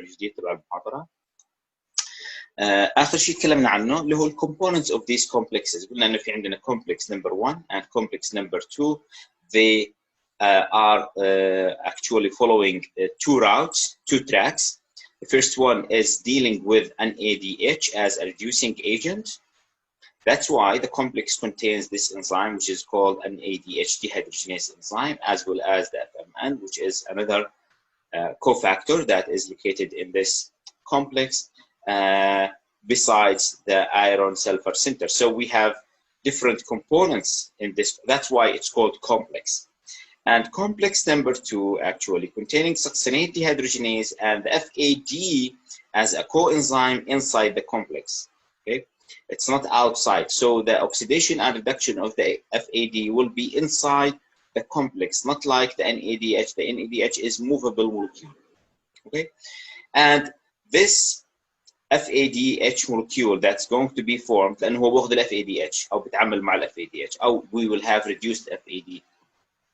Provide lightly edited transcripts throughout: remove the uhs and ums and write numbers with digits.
الجديد تبع المحاضرة. آخر شيء تكلمنا عنه اللي هو ال components of these complexes. قلنا إنه في عندنا complex number 1 and complex number 2. They are actually following two tracks. The first one is dealing with an NADH as a reducing agent. That's why the complex contains this enzyme, which is called an NADH dehydrogenase enzyme, as well as the FMN, which is another cofactor that is located in this complex, besides the iron sulfur center. So we have different components in this. That's why it's called complex. And complex number 2 actually containing succinate dehydrogenase and the FAD as a coenzyme inside the complex. Okay, it's not outside. So the oxidation and reduction of the FAD will be inside the complex, not like the NADH. The NADH is movable molecule. Okay, and this FADH molecule that's going to be formed لأنه هو بياخذ ال FADH أو بيتعامل مع ال FADH أو we will have reduced FAD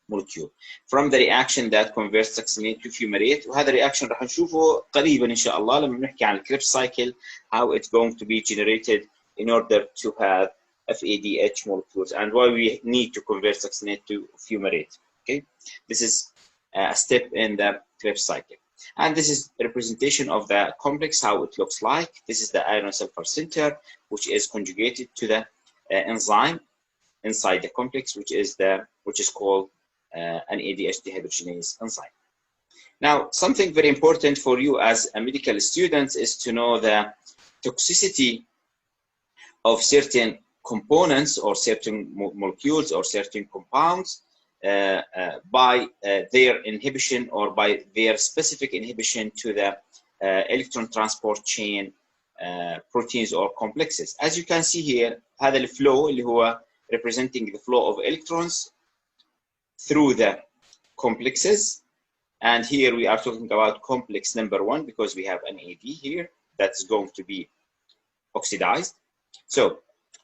molecule from the reaction that converts succinate to fumarate. وهذا الرياكشن راح نشوفه قريبا إن شاء الله لما نحكي عن الكريبس cycle, how it's going to be generated in order to have FADH molecules and why we need to convert succinate to fumarate. Okay, this is a step in the Krebs cycle. And this is a representation of the complex, how it looks like. This is the iron sulfur center, which is conjugated to the enzyme inside the complex, which is called an NADH dehydrogenase enzyme. Now, something very important for you as a medical student is to know the toxicity of certain components or certain molecules or certain compounds by their inhibition or by their specific inhibition to the electron transport chain proteins or complexes. As you can see here, هذا الفلو اللي هو representing the flow of electrons through the complexes. And here we are talking about complex number 1 because we have an AD here that's going to be oxidized. So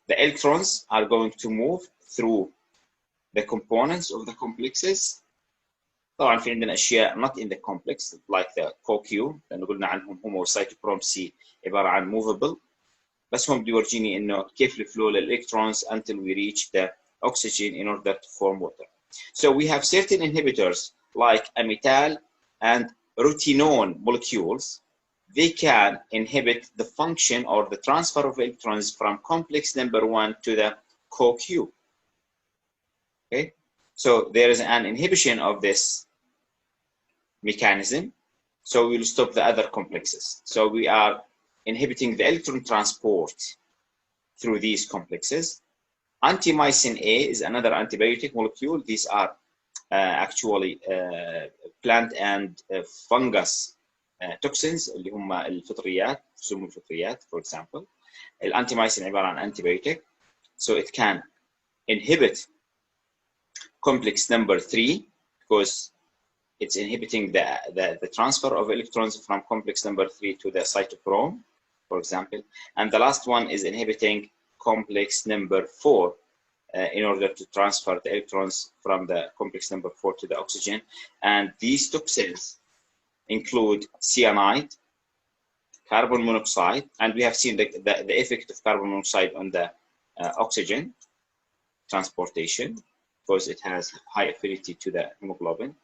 the electrons are going to move through the components of the complexes. طبعا في عندنا أشياء not in the complex like the CoQ لأنه قلنا عنهم هم والسيتوكروم C عبارة عن movable, بس هم بيورجيني إنه كيف الفلو للإلكترونز until we reach the oxygen in order to form water. So we have certain inhibitors like amytal and rutinone molecules. They can inhibit the function or the transfer of electrons from complex number 1 to the CoQ. Okay, so there is an inhibition of this mechanism, so we will stop the other complexes. So we are inhibiting the electron transport through these complexes. Antimycin A is another antibiotic molecule. These are actually plant and fungus toxins اللي هم الفطريات, سمو الفطريات for example. الانتيمايسين عبارة عن antibiotic, so it can inhibit complex number 3 because it's inhibiting the transfer of electrons from complex number 3 to the cytochrome, for example. And the last one is inhibiting complex number 4 in order to transfer the electrons from the complex number 4 to the oxygen. And these toxins include cyanide, carbon monoxide, and we have seen the effect of carbon monoxide on the oxygen transportation, because it has high affinity to the hemoglobin.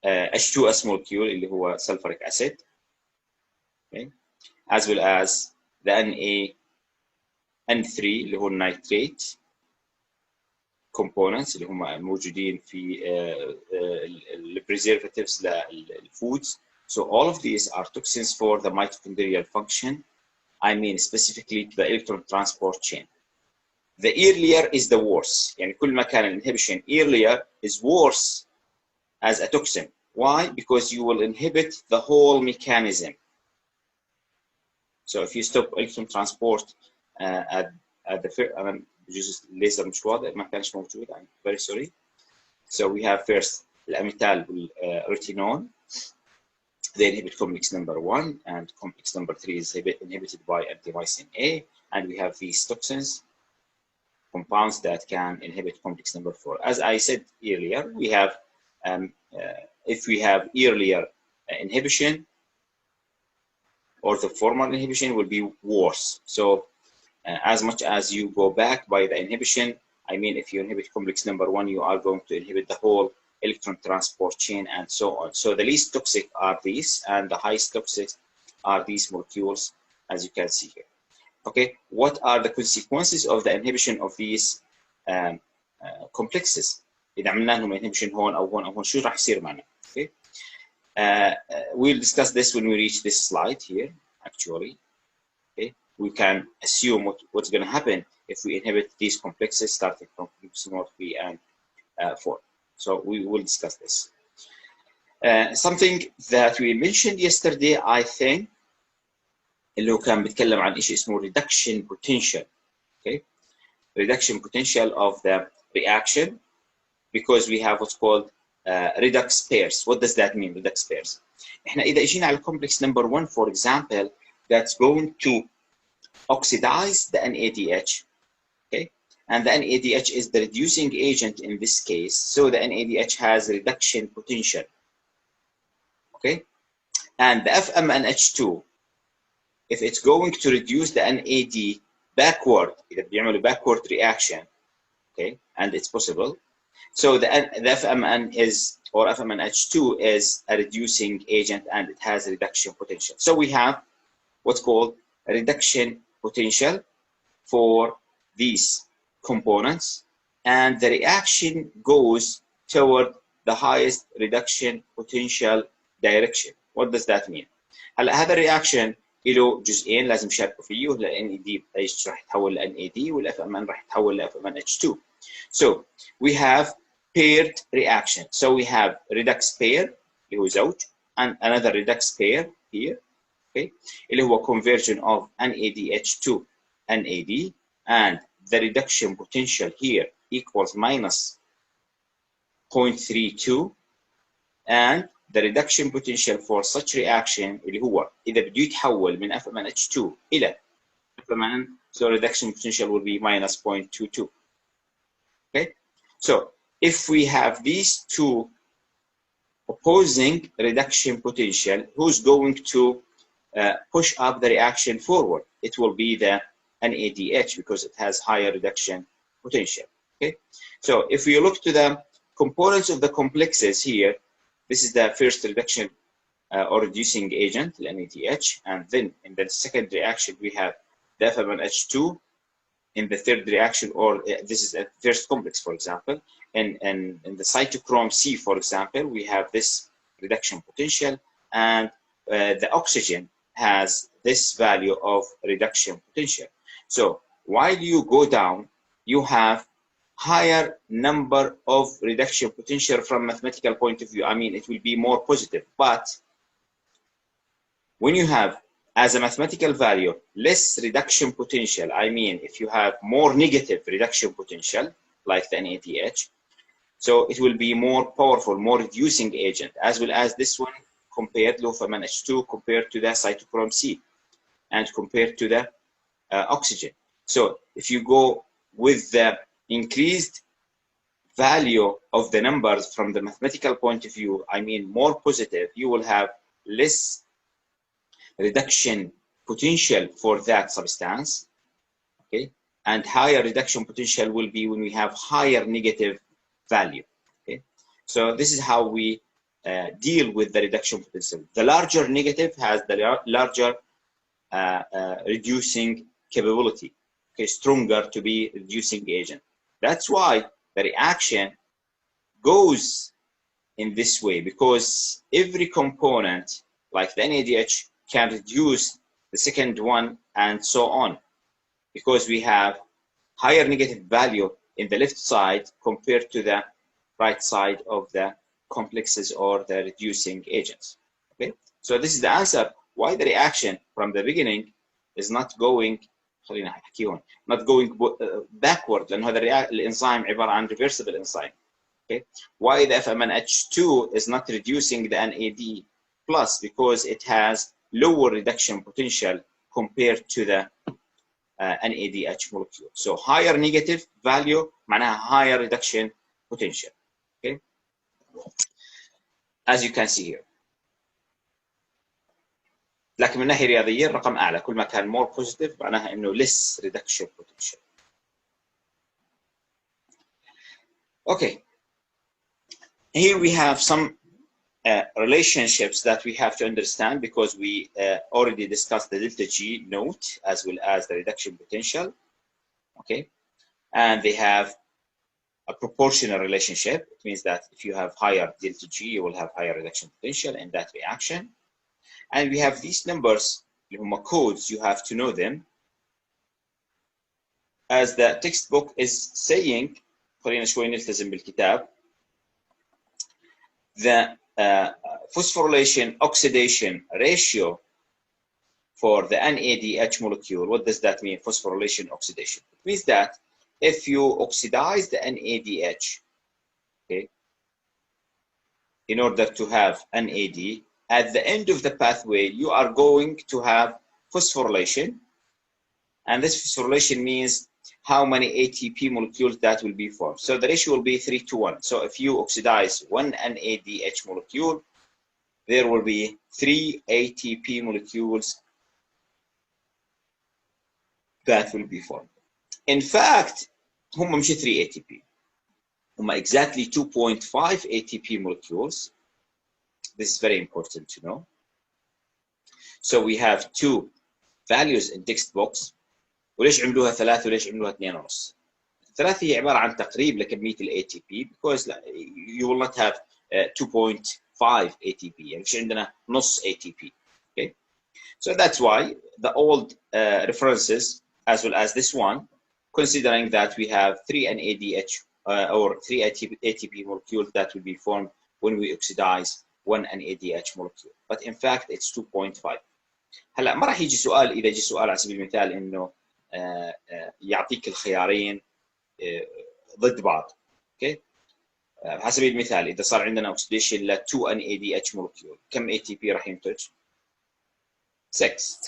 H2S molecule اللي هو sulfuric acid, okay, as well as the NaN3 اللي هو nitrate components اللي هم موجودين في preservatives للfoods. So all of these are toxins for the mitochondrial function. I mean specifically to the electron transport chain. The earlier is the worse. يعني كل ما كان inhibition earlier is worse as a toxin. Why? Because you will inhibit the whole mechanism. So if you stop electron transport at the first, بجوز الليزر مش واضح ما كانش موجود. I'm very sorry. So we have first الاميتال والروتينون. They inhibit complex number 1, and complex number 3 is inhibited by antimycin A. And we have these toxins, compounds that can inhibit complex number 4. As I said earlier, we have if we have earlier inhibition, orthoformal inhibition will be worse. So as much as you go back by the inhibition, I mean, if you inhibit complex number 1, you are going to inhibit the whole electron transport chain and so on. So the least toxic are these, and the highest toxic are these molecules, as you can see here. Okay, what are the consequences of the inhibition of these complexes؟ إذا عملنا لهم inhibition هون أو هون أو هون شو راح يصير معنا؟ Okay. We'll discuss this when we reach this slide here, actually. Okay. We can assume what's going to happen if we inhibit these complexes starting from complex number 3 and 4. So we will discuss this. Something that we mentioned yesterday, I think, اللي هو كان بيتكلم عن شيء اسمه reduction potential. Okay. Reduction potential of the reaction, because we have what's called redox pairs. What does that mean, redox pairs? احنا إذا اجينا على complex number 1, for example, that's going to oxidize the NADH, okay? And the NADH is the reducing agent in this case, so the NADH has reduction potential, okay? And the FMNH2, if it's going to reduce the NAD backward, إذا بيعملوا backward reaction, okay, and it's possible. So the FMN is, or FMNH2 is a reducing agent and it has a reduction potential. So we have what's called a reduction potential for these components, and the reaction goes toward the highest reduction potential direction. What does that mean? هلا هذا الرياكشن له جزئين لازم يشاركوا فيه، ال NAD راح يتحول ل NAD وال FMN راح يتحول ل FMNH2. So we have paired reaction. So we have redox pair اللي هو زوج and another redox pair here, okay, اللي هو conversion of NADH to NAD, and the reduction potential here equals minus 0.32, and the reduction potential for such reaction اللي هو إذا بده يتحول من FMNH2 إلى FMN, so reduction potential will be minus 0.22. Okay, so if we have these two opposing reduction potential, who's going to push up the reaction forward? It will be the NADH because it has higher reduction potential. Okay, so if we look to the components of the complexes here, this is the first reduction or reducing agent, the NADH, and then in the second reaction we have the FMNH2. In the third reaction, or this is a first complex, for example, and in the cytochrome C, for example, we have this reduction potential, and the oxygen has this value of reduction potential. So while you go down, you have higher number of reduction potential from mathematical point of view. I mean, it will be more positive, but when you have as a mathematical value less reduction potential, I mean, if you have more negative reduction potential, like the NADH, so it will be more powerful, more reducing agent, as well as this one compared to FMNH2 compared to the cytochrome C and compared to the oxygen. So if you go with the increased value of the numbers from the mathematical point of view, I mean more positive, you will have less reduction potential for that substance, okay, and higher reduction potential will be when we have higher negative value. Okay, so this is how we deal with the reduction potential. The larger negative has the larger reducing capability, okay, stronger to be reducing agent. That's why the reaction goes in this way, because every component like the NADH can reduce the second one and so on, because we have higher negative value in the left side compared to the right side of the complexes or the reducing agents. Okay, so this is the answer why the reaction from the beginning is not going not going backward, لأن هذا الإنزيم عبارة عن reversible enzyme. Okay, why the FMNH2 is not reducing the NAD plus, because it has lower reduction potential compared to the NADH molecule. So higher negative value معناها higher reduction potential. Okay, as you can see here. لكن من الناحيه الرياضيه الرقم اعلى، كل ما كان more positive معناها انه less reduction potential. Okay, here we have some relationships that we have to understand because we already discussed the delta G note as well as the reduction potential. Okay, and they have a proportional relationship. It means that if you have higher delta G, you will have higher reduction potential in that reaction. And we have these numbers, codes, you have to know them. As the textbook is saying, خلينا شوي نلتزم بالكتاب. The phosphorylation oxidation ratio for the NADH molecule. What does that mean? Phosphorylation oxidation. It means that if you oxidize the NADH, okay, in order to have NAD, at the end of the pathway, you are going to have phosphorylation. And this phosphorylation means how many ATP molecules that will be formed. So the ratio will be 3:1. So if you oxidize one NADH molecule, there will be 3 ATP molecules that will be formed. In fact, هم مش 3 ATP. هم exactly 2.5 ATP molecules. This is very important to know. So we have two values in textbooks. وليش عملوها 3 وليش عملوها 2.5؟ 3 هي عبارة عن تقريب لكمية ال ATP because you will not have 2.5 ATP. يعني مش عندنا نص ATP. Okay? So that's why the old references as well as this one, considering that we have 3 NADH or 3 ATP molecules that will be formed when we oxidize one NADH molecule. But in fact it's 2.5. هلا ما راح يجي سؤال اذا جي سؤال على سبيل المثال انه يعطيك الخيارين ضد بعض. اوكي، على سبيل المثال اذا صار عندنا اوكسيديشن ل 2 NADH molecule كم ATP راح ينتج؟ 6.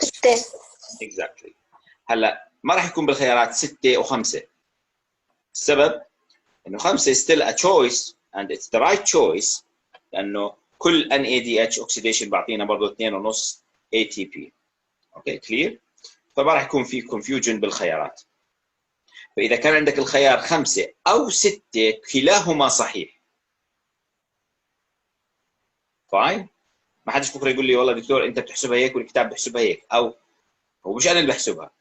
exactly. هلا ما راح يكون بالخيارات 6 و5. السبب انه 5 still a choice and it's the right choice لانه كل NADH oxidation بعطينا برضه 2.5 ATP. اوكي كلير؟ فما راح يكون في confusion بالخيارات. فاذا كان عندك الخيار 5 او 6 كلاهما صحيح. فاين؟ ما حدش بكره يقول لي والله دكتور انت بتحسبها هيك والكتاب بيحسبها هيك، او هو مش انا اللي بحسبها.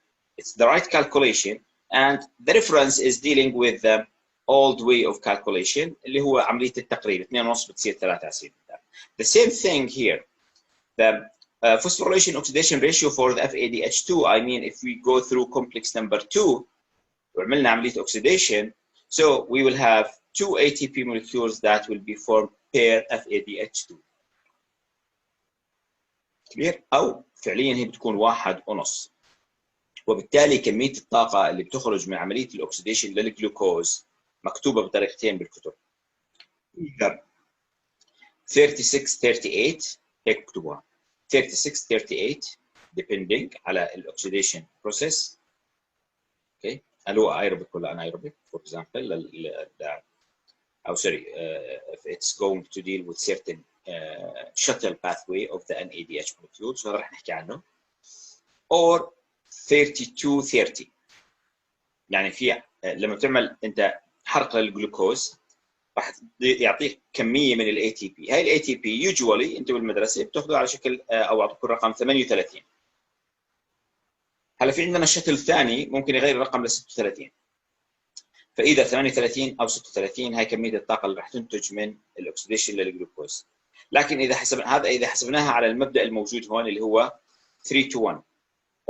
It's the right calculation and the reference is dealing with the old way of calculation اللي هو عمليه التقريب 2.5 بتصير 3 على سبيل المثال. The same thing here. The phosphorylation oxidation ratio for the FADH2, I mean if we go through complex number 2 وعملنا عمليه oxidation, so we will have 2 ATP molecules that will be formed per FADH2. كبير؟ او فعليا هي بتكون 1.5. وبالتالي كميه الطاقه اللي بتخرج من عمليه الاكسيديشن للجلوكوز مكتوبه بطريقتين بالكتب. 36-38 هيك اكتبوها. 36-38 depending على الاكسيديشن بروسيس. اوكي، هل هو aerobic ولا anaerobic for example او sorry if it's going to deal with certain shuttle pathway of the NADH molecules هذا راح نحكي عنه. or 32-30 يعني في لما بتعمل انت حرق للجلوكوز راح يعطيك كميه من الاي تي بي. هاي الاي تي بي يوجوالي انت بالمدرسه بتاخذه على شكل او اعطوك الرقم 38. هلا في عندنا شكل ثاني ممكن يغير الرقم ل 36. فاذا 38 او 36 هاي كميه الطاقه اللي راح تنتج من الاكسيديشن للجلوكوز. لكن اذا حسبناها على المبدا الموجود هون اللي هو 3:1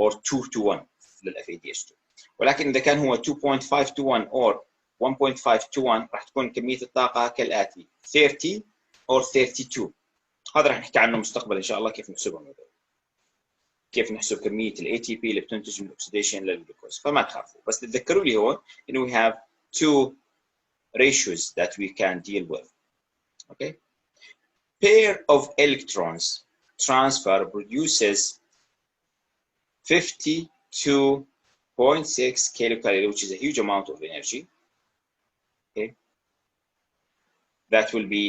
or 2:1 للFADH2. ولكن اذا كان هو 2.5:1 or 1.5:1 راح تكون كميه الطاقه كالاتي 30 or 32. هذا راح نحكي عنه مستقبلا ان شاء الله كيف نحسبهم، كيف نحسب كميه الاي تي بي اللي بتنتج من الاكسيديشن للجلوكوز. فما تخافوا، بس تتذكروا لي هون انه we have two ratios that we can deal with. Okay, pair of electrons transfer produces 52.6 kilocalorie, which is a huge amount of energy. Okay, that will be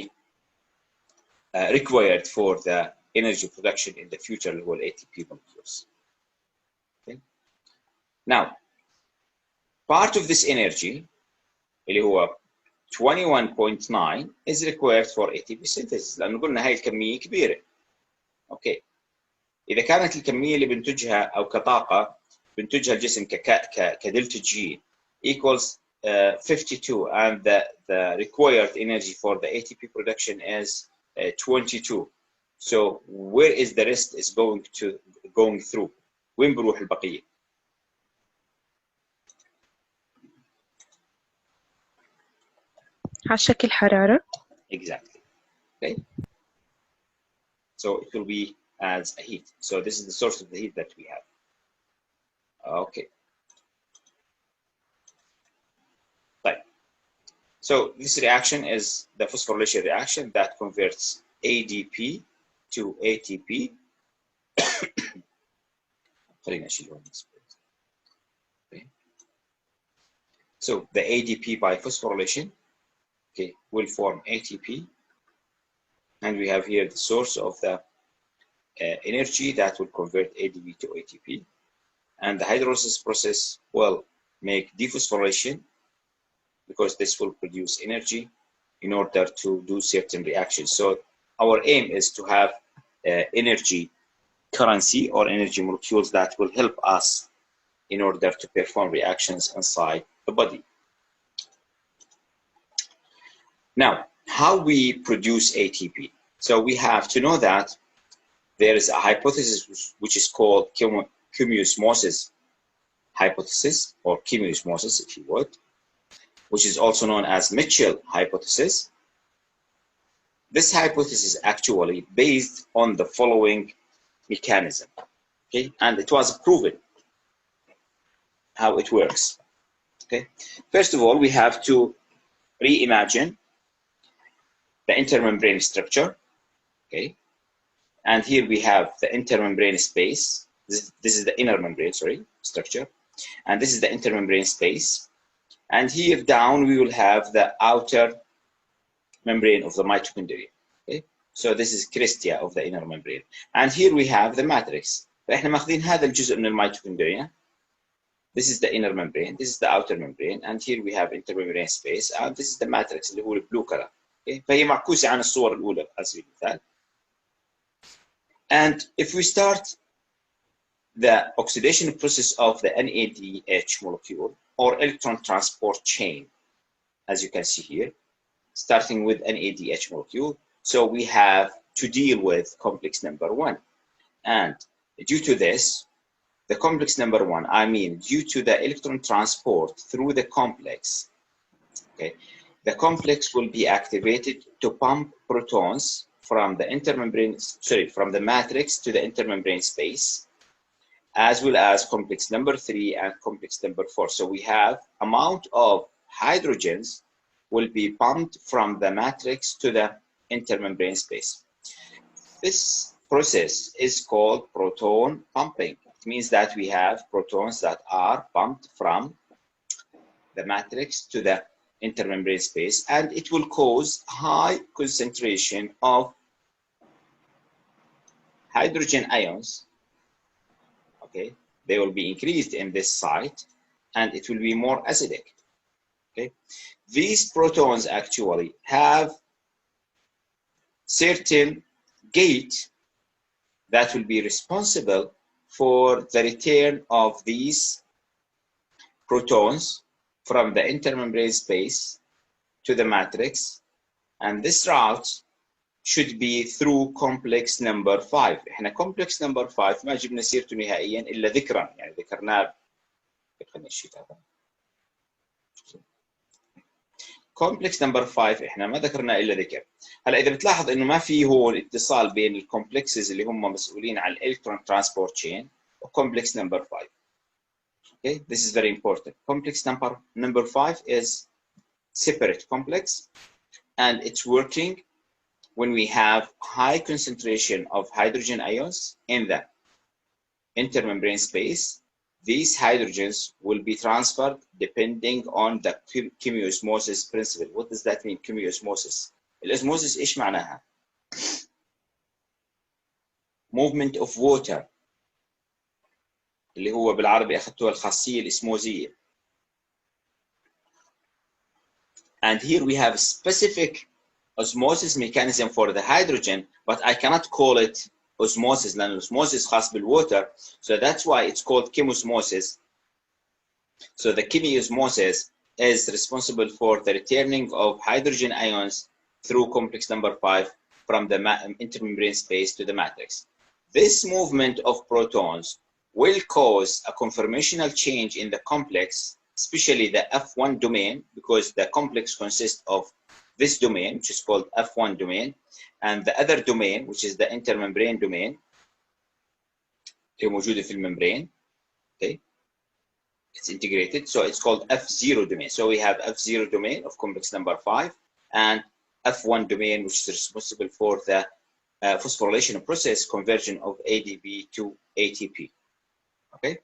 required for the energy production in the future اللي هو ATP molecules. Okay. Now, part of this energy اللي هو 21.9 is required for ATP synthesis لأنه قلنا هاي الكمية كبيرة. أوكي. إذا كانت الكمية اللي بنتجها أو كطاقة بنتجها الجسم كدلتا G equals 52 and the required energy for the ATP production is 22. So where is the rest is going through? وين بروح البقية؟ على شكل حرارة. Exactly. Okay. So it will be as a heat. So this is the source of the heat that we have. Okay. Right. So this reaction is the phosphorylation reaction that converts ADP to ATP. Okay. So the ADP by phosphorylation, okay, will form ATP, and we have here the source of the energy that will convert ADP to ATP, and the hydrolysis process will make dephosphorylation because this will produce energy in order to do certain reactions. So our aim is to have energy currency or energy molecules that will help us in order to perform reactions inside the body. Now, how we produce ATP? So we have to know that there is a hypothesis which is called chemiosmosis hypothesis, or chemiosmosis if you would, which is also known as Mitchell hypothesis. This hypothesis is actually based on the following mechanism, okay, and it was proven how it works. Okay, first of all, we have to reimagine the intermembrane structure. Okay, and here we have the intermembrane space. This is the inner membrane, sorry, structure, and this is the intermembrane space. And here down we will have the outer membrane of the mitochondria. Okay, so this is crystia of the inner membrane, and here we have the matrix. فإحنا ماخذين هذا الجزء من الميتوكوندريا. This is the inner membrane, this is the outer membrane, and here we have intermembrane space, and this is the matrix اللي هو البلو color. Okay, فهي معكوسة عن الصور الأولى على سبيل المثال. And if we start the oxidation process of the NADH molecule or electron transport chain, as you can see here, starting with NADH molecule, so we have to deal with complex number 1. And due to this, the complex number 1, I mean, due to the electron transport through the complex, okay, the complex will be activated to pump protons from the intermembrane, sorry, from the matrix to the intermembrane space, as well as complex number 3 and complex number 4. So we have amount of hydrogens will be pumped from the matrix to the intermembrane space. This process is called proton pumping. It means that we have protons that are pumped from the matrix to the intermembrane space, and it will cause high concentration of hydrogen ions. Okay, they will be increased in this site, and it will be more acidic. Okay, these protons actually have certain gate that will be responsible for the return of these protons from the intermembrane space to the matrix, and this route should be through complex number 5. احنا complex number 5 ما جبنا سيرته نهائيا الا ذكرا، يعني ذكرناه. complex number 5 احنا ما ذكرنا الا ذكر. هلا اذا بتلاحظ انه ما في هون اتصال بين الكومبلكسز اللي هم مسؤولين عن الالكترون ترانسبورت تشين وكومبلكس نمبر 5. Okay, this is very important. Complex number 5 is separate complex, and it's working when we have high concentration of hydrogen ions in the intermembrane space. These hydrogens will be transferred depending on the chemiosmosis principle. What does that mean, chemiosmosis? الاسموسيس ايش معناها؟ movement of water اللي هو بالعربي أخذتوها الخاصية الإسموزية. And here we have specific osmosis mechanism for the hydrogen, but I cannot call it osmosis لأن osmosis خاص بالwater, so that's why it's called chemosmosis. So the chemiosmosis is responsible for the returning of hydrogen ions through complex number 5 from the intermembrane space to the matrix. This movement of protons will cause a conformational change in the complex, especially the F1 domain, because the complex consists of this domain, which is called F1 domain, and the other domain, which is the intermembrane domain, موجودة في الممbrane. Okay, it's integrated, so it's called F0 domain. So we have F0 domain of complex number 5 and F1 domain, which is responsible for the phosphorylation process, conversion of ADP to ATP. Okay,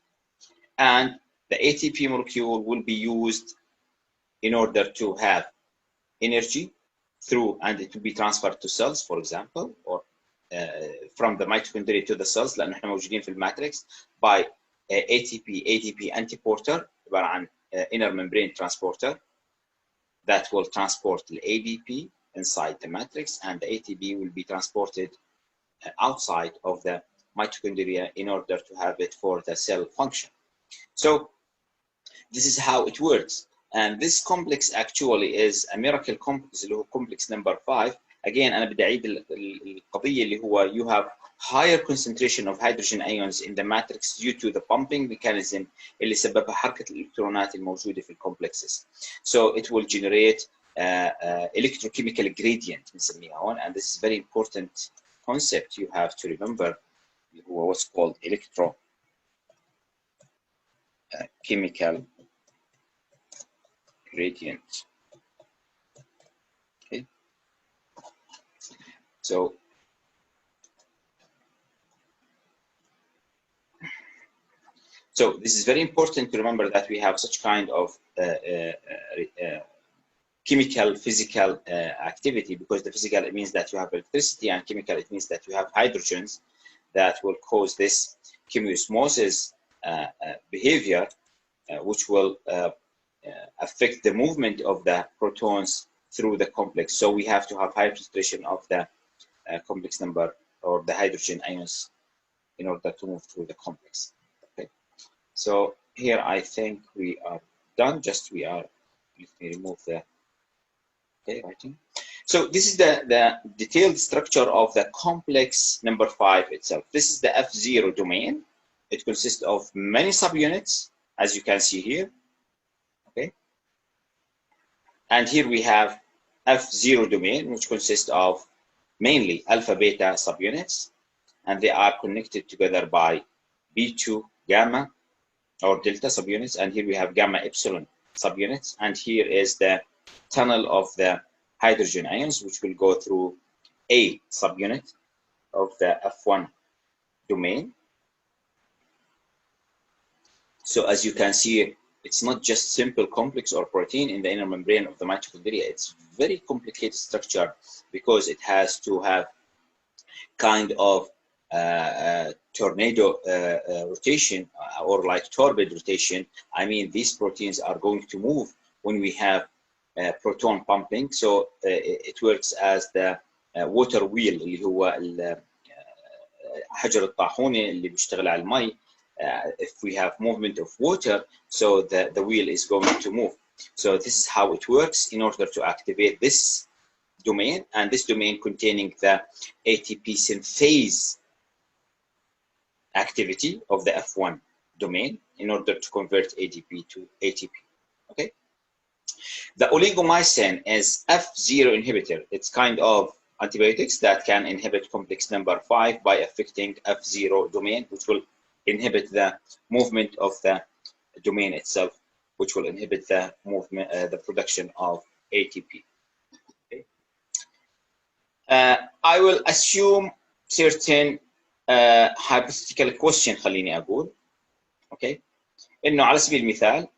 and the ATP molecule will be used in order to have energy through, and it will be transferred to cells, for example, or from the mitochondria to the cells لأنه احنا موجودين في الماتريكس by ATP antiporter عبارة عن inner membrane transporter that will transport the ADP inside the matrix, and the ATP will be transported outside of the mitochondria in order to have it for the cell function. So this is how it works, and this complex actually is a miracle complex اللي هو complex number 5. Again أنا بدي أعيد القضية اللي هو you have higher concentration of hydrogen ions in the matrix due to the pumping mechanism اللي سببها حركة الإلكترونات الموجودة في الكومبلكسز. So it will generate electrochemical gradient بنسميها هون, and this is very important concept you have to remember, what's called electrochemical gradient. Okay, so this is very important to remember that we have such kind of chemical physical activity, because the physical, it means that you have electricity, and chemical, it means that you have hydrogens that will cause this chemiosmosis behavior, which will affect the movement of the protons through the complex. So we have to have high concentration of the complex number or the hydrogen ions in order to move through the complex. Okay, so here I think we are done. Just we are, let me remove the writing. So this is the detailed structure of the complex number 5 itself. This is the F0 domain. It consists of many subunits, as you can see here. Okay, and here we have F0 domain, which consists of mainly alpha beta subunits, and they are connected together by B2 gamma or delta subunits, and here we have gamma epsilon subunits, and here is the tunnel of the hydrogen ions, which will go through A subunit of the F1 domain. So as you can see, it's not just simple complex or protein in the inner membrane of the mitochondria. It's very complicated structure because it has to have kind of tornado rotation or like torpid rotation. I mean, these proteins are going to move when we have proton pumping. So it works as the water wheel اللي هو حجر الطاحونة اللي بيشتغل على المي. If we have movement of water, so the wheel is going to move. So this is how it works in order to activate this domain, and this domain containing the ATP synthase activity of the F1 domain in order to convert ADP to ATP. Okay. The oligomycin is F0 inhibitor. It's kind of antibiotics that can inhibit complex number 5 by affecting F0 domain, which will inhibit the movement of the domain itself, which will inhibit the movement, the production of ATP. Okay. I will assume certain hypothetical question. خليني أقول. Okay. إنه على سبيل المثال,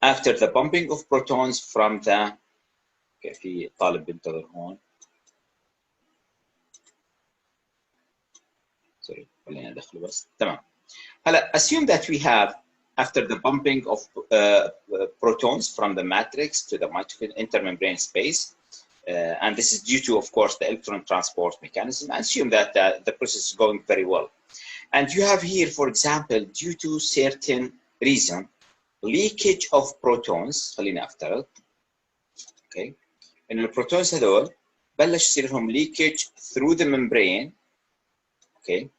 after the pumping of protons from the في طالب بنتظر هون. خلينا ندخله بس تمام. هلا assume that we have after the bumping of protons from the matrix to the intermembrane space, and this is due to, of course, the electron transport mechanism. Assume that the process is going very well. And you have here, for example, due to certain reason, leakage of protons. خلينا أفترض. Okay. إن البروتونز هذول بلش يصير لهم leakage through the membrane. Okay.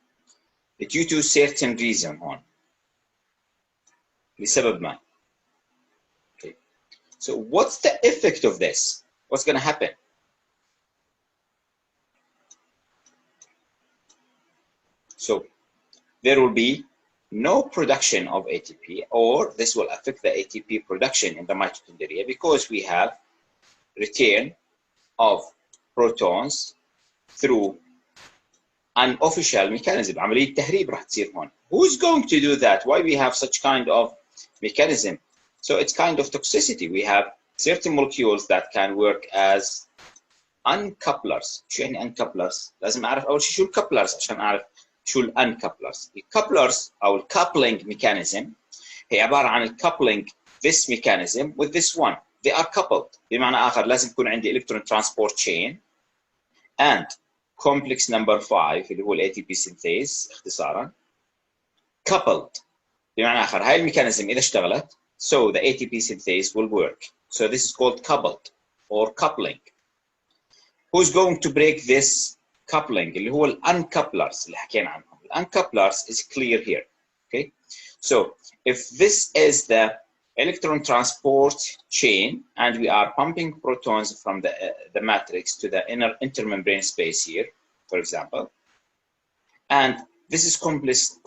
Due to certain reason هون. لسبب ما. Okay. So what's the effect of this? What's going to happen? So there will be no production of ATP, or this will affect the ATP production in the mitochondria because we have return of protons through an official mechanism. عملية تهريب راح تصير هون. Who's going to do that? Why we have such kind of mechanism? So it's kind of toxicity. We have certain molecules that can work as uncouplers. شو يعني uncouplers؟ لازم أعرف أول شيء شو الكابلرز عشان أعرف شو الانكابلرز. الكابلرز أو الكابلينج ميكانيزم هي عبارة عن الكابلينج this mechanism with this one. They are coupled. بمعنى آخر لازم يكون عندي electron transport chain and complex number 5 اللي هو ال ATP synthase اختصارا coupled. بمعنى آخر هاي الميكانيزم إذا اشتغلت so the ATP synthase will work. So this is called coupled or coupling. Who's going to break this coupling اللي هو uncouplers اللي حكينا عنهم. Uncouplers is clear here. Okay. So if this is the electron transport chain and we are pumping protons from the matrix to the inner intermembrane space here, for example, and this is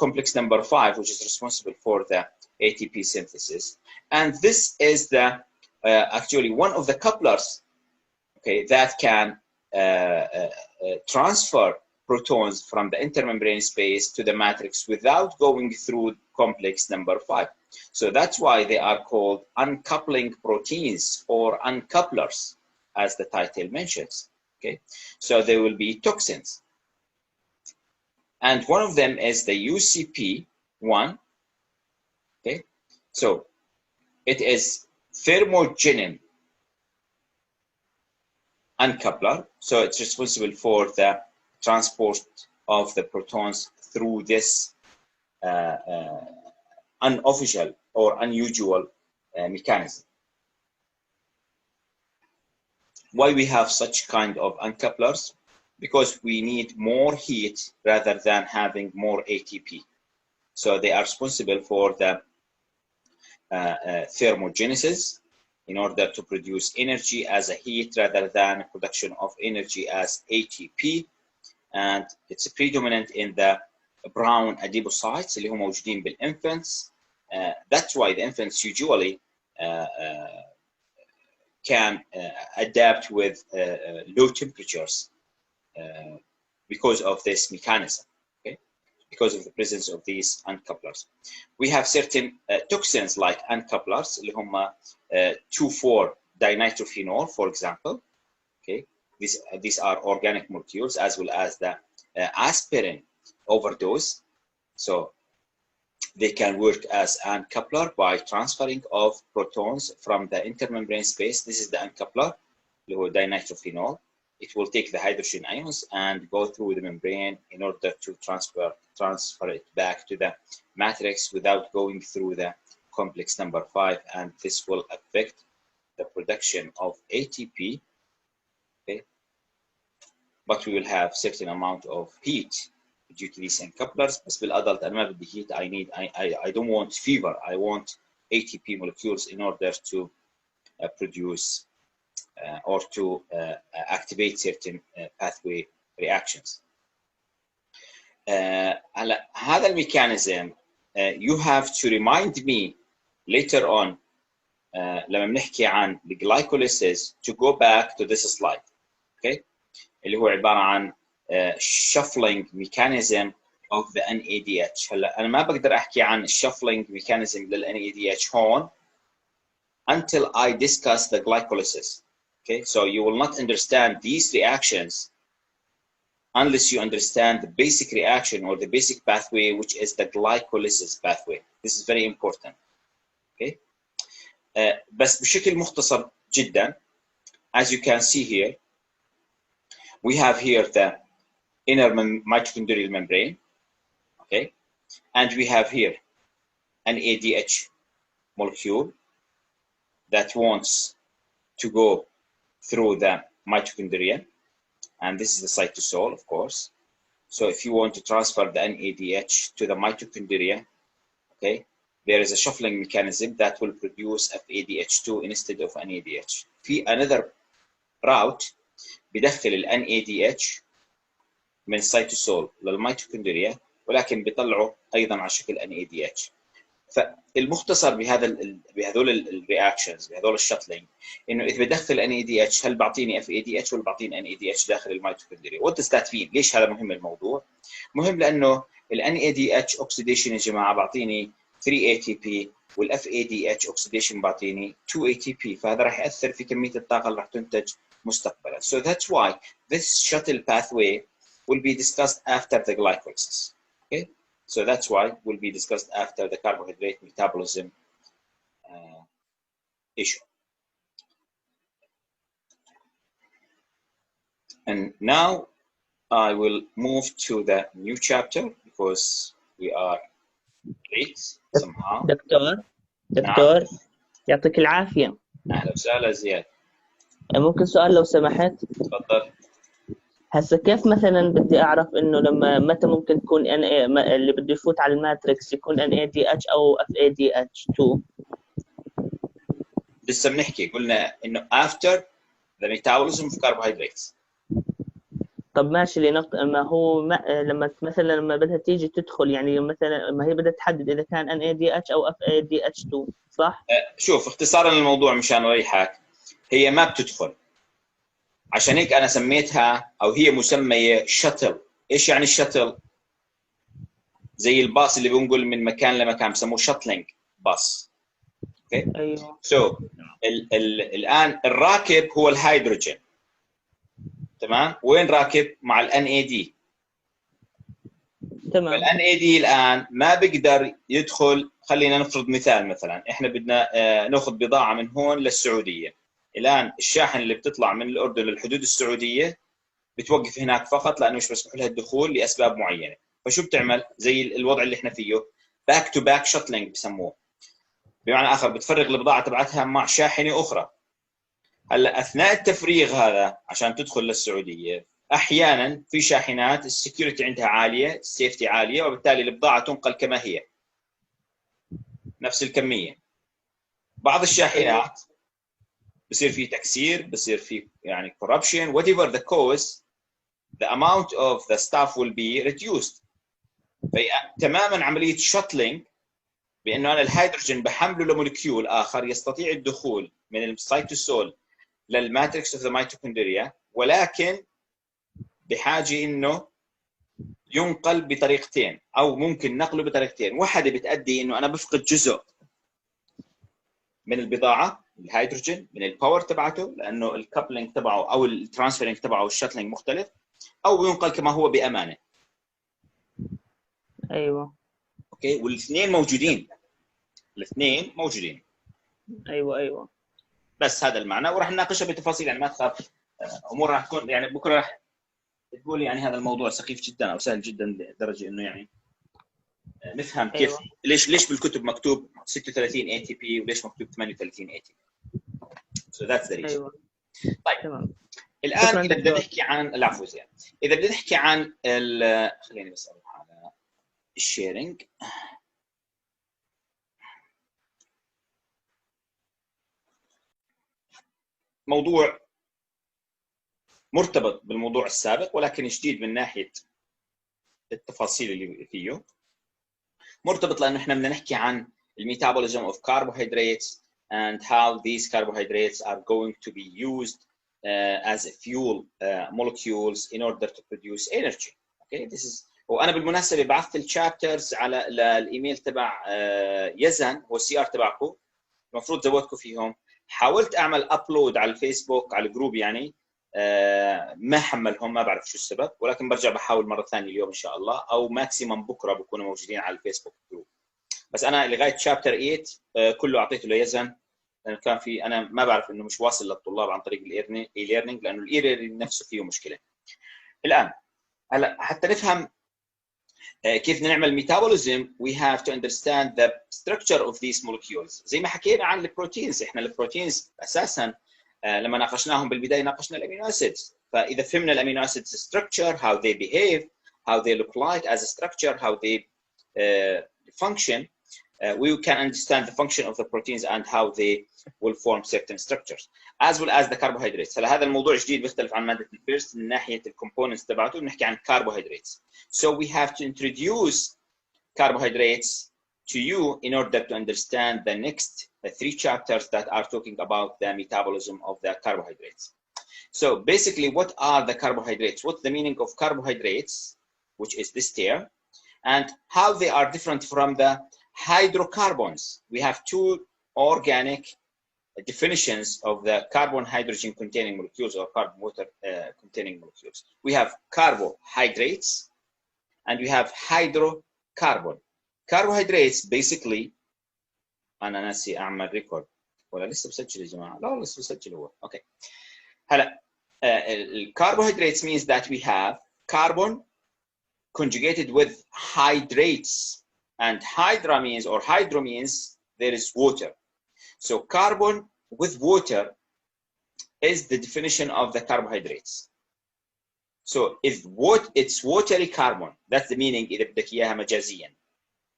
complex number 5, which is responsible for the ATP synthesis, and this is the actually one of the couplers, okay, that can transfer protons from the intermembrane space to the matrix without going through complex number 5. So that's why they are called uncoupling proteins or uncouplers, as the title mentions. Okay, so there will be toxins, and one of them is the UCP1. Okay, so it is thermogenin uncoupler, so it's responsible for the transport of the protons through this unofficial or unusual mechanism. Why we have such kind of uncouplers? Because we need more heat rather than having more ATP. So they are responsible for the thermogenesis in order to produce energy as a heat rather than production of energy as ATP. And it's predominant in the brown adipocytes اللي هم موجودين بالinfants. That's why the infants usually can adapt with low temperatures because of this mechanism, okay? Because of the presence of these uncouplers. We have certain toxins like uncouplers اللي هم 2,4-dinitrophenol, for example, okay? These are organic molecules, as well as the aspirin overdose. So they can work as an uncoupler by transferring of protons from the intermembrane space. This is the uncoupler, اللي هو dinitrophenol. It will take the hydrogen ions and go through the membrane in order to transfer it back to the matrix without going through the complex number 5, and this will affect the production of ATP. Okay, but we will have certain amount of heat due to these uncouplers. But بالadult أنا ما بدي heat. I don't want fever. I want ATP molecules in order to produce or to activate certain pathway reactions. هذا الميكانيزم you have to remind me later on لما بنحكي عن the glycolysis to go back to this slide. Okay, اللي هو عبارة عن shuffling mechanism of the NADH. هلا أنا ما بقدر أحكي عن shuffling mechanism لل NADH هون until I discuss the glycolysis. Okay, so you will not understand these reactions unless you understand the basic reaction or the basic pathway, which is the glycolysis pathway. This is very important. Okay. بس بشكل مختصر جدا, as you can see here, we have here the inner mitochondrial membrane, okay, and we have here an ADH molecule that wants to go through the mitochondria, and this is the cytosol, of course. So if you want to transfer the NADH to the mitochondria, okay, there is a shuffling mechanism that will produce FADH2 instead of NADH. في another route بدخل ال NADH من السيتوسول للميتوكوندريا, ولكن بيطلعه ايضا على شكل NADH. فالمختصر بهذول الرياكشنز, بهذول الشتلينج, انه اذا بدخل NADH هل بعطيني FADH ولا بعطيني NADH داخل الميتوكوندريا؟ وات does that mean؟ ليش هذا مهم الموضوع؟ مهم لانه ال NADH اوكسيديشن يا جماعه بعطيني 3 ATP, وال FADH اوكسيديشن بعطيني 2 ATP, فهذا راح ياثر في كميه الطاقه اللي راح تنتج مستقبلا. So that's why this shuttle pathway will be discussed after the glycolysis. Okay, so that's why will be discussed after the carbohydrate metabolism issue. And now I will move to the new chapter because we are late somehow. دكتور يعطيك العافية. أهلا وسهلا زياد. ممكن سؤال لو سمحت؟ تفضل. هسه كيف مثلا بدي اعرف انه متى ممكن تكون اللي بده يفوت على الماتريكس يكون NADH او FADH2؟ لسه بنحكي, قلنا انه after the metabolism of carbohydrates. طب ماشي, ما هو لما بدها تيجي تدخل, يعني مثلا ما هي بدها تحدد اذا كان NADH او FADH2, صح؟ شوف اختصارا للموضوع مشان اريحك, هي ما بتدخل, عشان هيك انا سميتها او هي مسميه شتل. ايش يعني الشتل؟ زي الباص اللي بنقول من مكان لمكان, بسموه شتلينج باص. اوكي. ايوه. سو الان الراكب هو الهيدروجين, تمام؟ وين راكب؟ مع ال NAD. تمام. فال NAD الان ما بيقدر يدخل. خلينا نفرض مثال, مثلا احنا بدنا ناخذ بضاعه من هون للسعوديه. الان الشاحن اللي بتطلع من الاردن للحدود السعوديه بتوقف هناك فقط, لانه مش مسموح لها الدخول لاسباب معينه. فشو بتعمل؟ زي الوضع اللي احنا فيه, باك تو باك شتلينج بسموه. بمعنى اخر بتفرغ البضاعه تبعتها مع شاحنه اخرى. هلا اثناء التفريغ هذا عشان تدخل للسعوديه, احيانا في شاحنات السكيورتي عندها عاليه, السيفتي عاليه, وبالتالي البضاعه تنقل كما هي نفس الكميه. بعض الشاحنات بصير في تكسير, بصير في يعني corruption, whatever the cause, the amount of the stuff will be reduced. تماما عمليه شتلينج, بانه انا الهيدروجين بحمله لمولكيول اخر يستطيع الدخول من السيتوسول للماتريكس اوف ذا ميتوكوندريا, ولكن بحاجه انه ينقل بطريقتين, او ممكن نقله بطريقتين. واحده بتؤدي انه انا بفقد جزء من البضاعه, الهيدروجين, من الباور تبعته, لانه الكابلينج تبعه او الترانسفيرنج تبعه والشتلينج مختلف, او ينقل كما هو بامانه. ايوه. اوكي, والاثنين موجودين, الاثنين موجودين. ايوه. بس هذا المعنى, وراح نناقشها بتفاصيل, يعني ما تخاف. امور راح تكون يعني بكره راح تقول يعني هذا الموضوع سخيف جدا او سهل جدا لدرجه انه يعني نفهم كيف. أيوة. ليش بالكتب مكتوب 36 ATP وليش مكتوب 38 ATP. So that's the reason. أيوة. طيب تمام. الان اذا بدنا نحكي عن العفو زين, اذا بدنا نحكي عن خليني بس اروح على الشيرنج. موضوع مرتبط بالموضوع السابق ولكن جديد من ناحيه التفاصيل اللي فيه. مرتبط لانه احنا بدنا نحكي عن الميتابوليزم of carbohydrates and how these carbohydrates are going to be used as a fuel molecules in order to produce energy. Okay, this is. وانا بالمناسبه بعثت الشابترز على الايميل تبع يزن, هو السي ار تبعكم, المفروض زودتكم فيهم. حاولت اعمل ابلود على الفيسبوك على الجروب يعني, ما حملهم، ما بعرف شو السبب، ولكن برجع بحاول مره ثانيه اليوم ان شاء الله، او ماكسيمم بكره بكونوا موجودين على الفيسبوك جروب. بس انا لغايه شابتر 8 كله اعطيته ليزن، لانه كان في انا ما بعرف انه مش واصل للطلاب عن طريق الاي ليرنينج، لانه الاي ليرنينج نفسه فيه مشكله. الان هلا حتى نفهم كيف بدنا نعمل ميتابوليزم we have to understand the structure of these molecules. زي ما حكينا عن البروتينز، احنا البروتينز اساسا لما ناقشناهم بالبدايه ناقشنا الامينو اسيدز، فاذا فهمنا الامينو اسيدز structure how they behave how they look like as a structure how they function we can understand the function of the proteins and how they will form certain structures as well as the carbohydrates. هلا هذا الموضوع جديد بيختلف عن ماده الفيرست من ناحيه الكومبوننتس تبعته، بنحكي عن carbohydrates. So we have to introduce carbohydrates to you in order to understand the next 3 chapters that are talking about the metabolism of the carbohydrates. So basically what are the carbohydrates? What's the meaning of carbohydrates, which is this term, and how they are different from the hydrocarbons. We have 2 organic definitions of the carbon hydrogen containing molecules or carbon water containing molecules. We have carbohydrates and we have hydrocarbon. Carbohydrates basically انا ناسي اعمل ريكورد ولا لسه بسجل يا جماعه؟ لا والله لسه بسجل هو. اوكي هلا carbohydrates means that we have carbon conjugated with hydrates, and hydra means or hydro means there is water. So carbon with water is the definition of the carbohydrates. So if it's watery carbon, that's the meaning إذا بدك إياها مجازيا.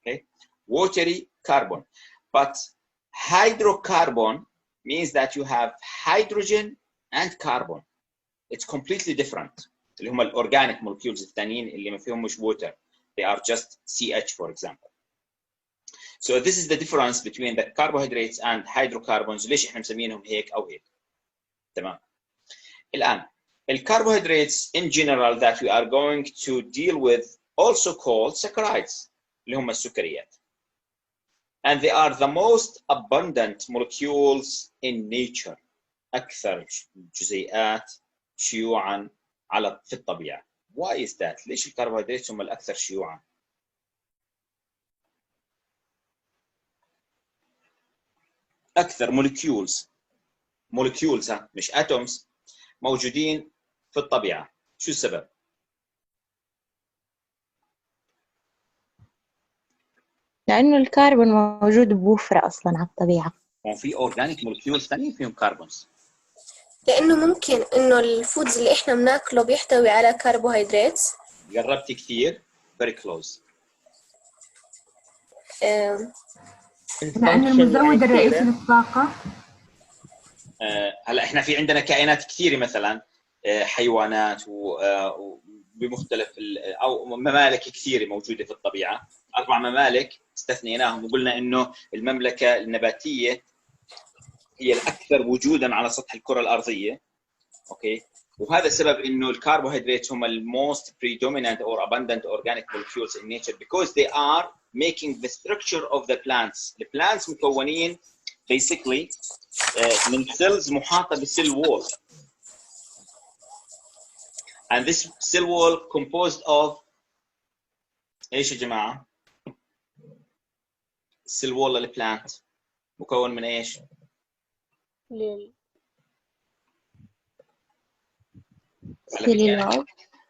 Okay, watery carbon. But hydrocarbon means that you have hydrogen and carbon. It's completely different. اللي هم الأورجانيك molecules الثانيين اللي ما فيهم مش water. They are just CH for example. So this is the difference between the carbohydrates and hydrocarbons. ليش احنا مسمينهم هيك أو هيك. تمام. الآن الcarbohydrates in general that we are going to deal with also called saccharides اللي هم السكريات. And they are the most abundant molecules in nature. أكثر جزيئات شيوعاً في الطبيعة. Why is that? ليش الكربوهيدرات هم الأكثر شيوعاً؟ أكثر molecules مش atoms موجودين في الطبيعة. شو السبب؟ لأنه الكربون موجود بوفرة أصلاً على الطبيعة. في organic molecules ثانيين فيهم كربونز. لأنه ممكن إنه الفودز اللي إحنا بناكله بيحتوي على كربوهيدرات. قربت كثير. Very close. لأن المزود الرئيسي للطاقة. هلا إحنا في عندنا كائنات كثيرة مثلاً حيوانات وبمختلف أو ممالك كثيرة موجودة في الطبيعة. 4 ممالك استثنيناهم وقلنا إنه المملكة النباتية هي الأكثر وجوداً على سطح الكرة الأرضية. أوكي. وهذا السبب إنه الكربوهيدرات هم most predominant or abundant organic molecules in nature because they are making the structure of the plants. The plants مكونين basically من cells محاطة بالcell wall. And this cell wall composed of إيش يا جماعة؟ cell wall للبلانت مكون من إيش؟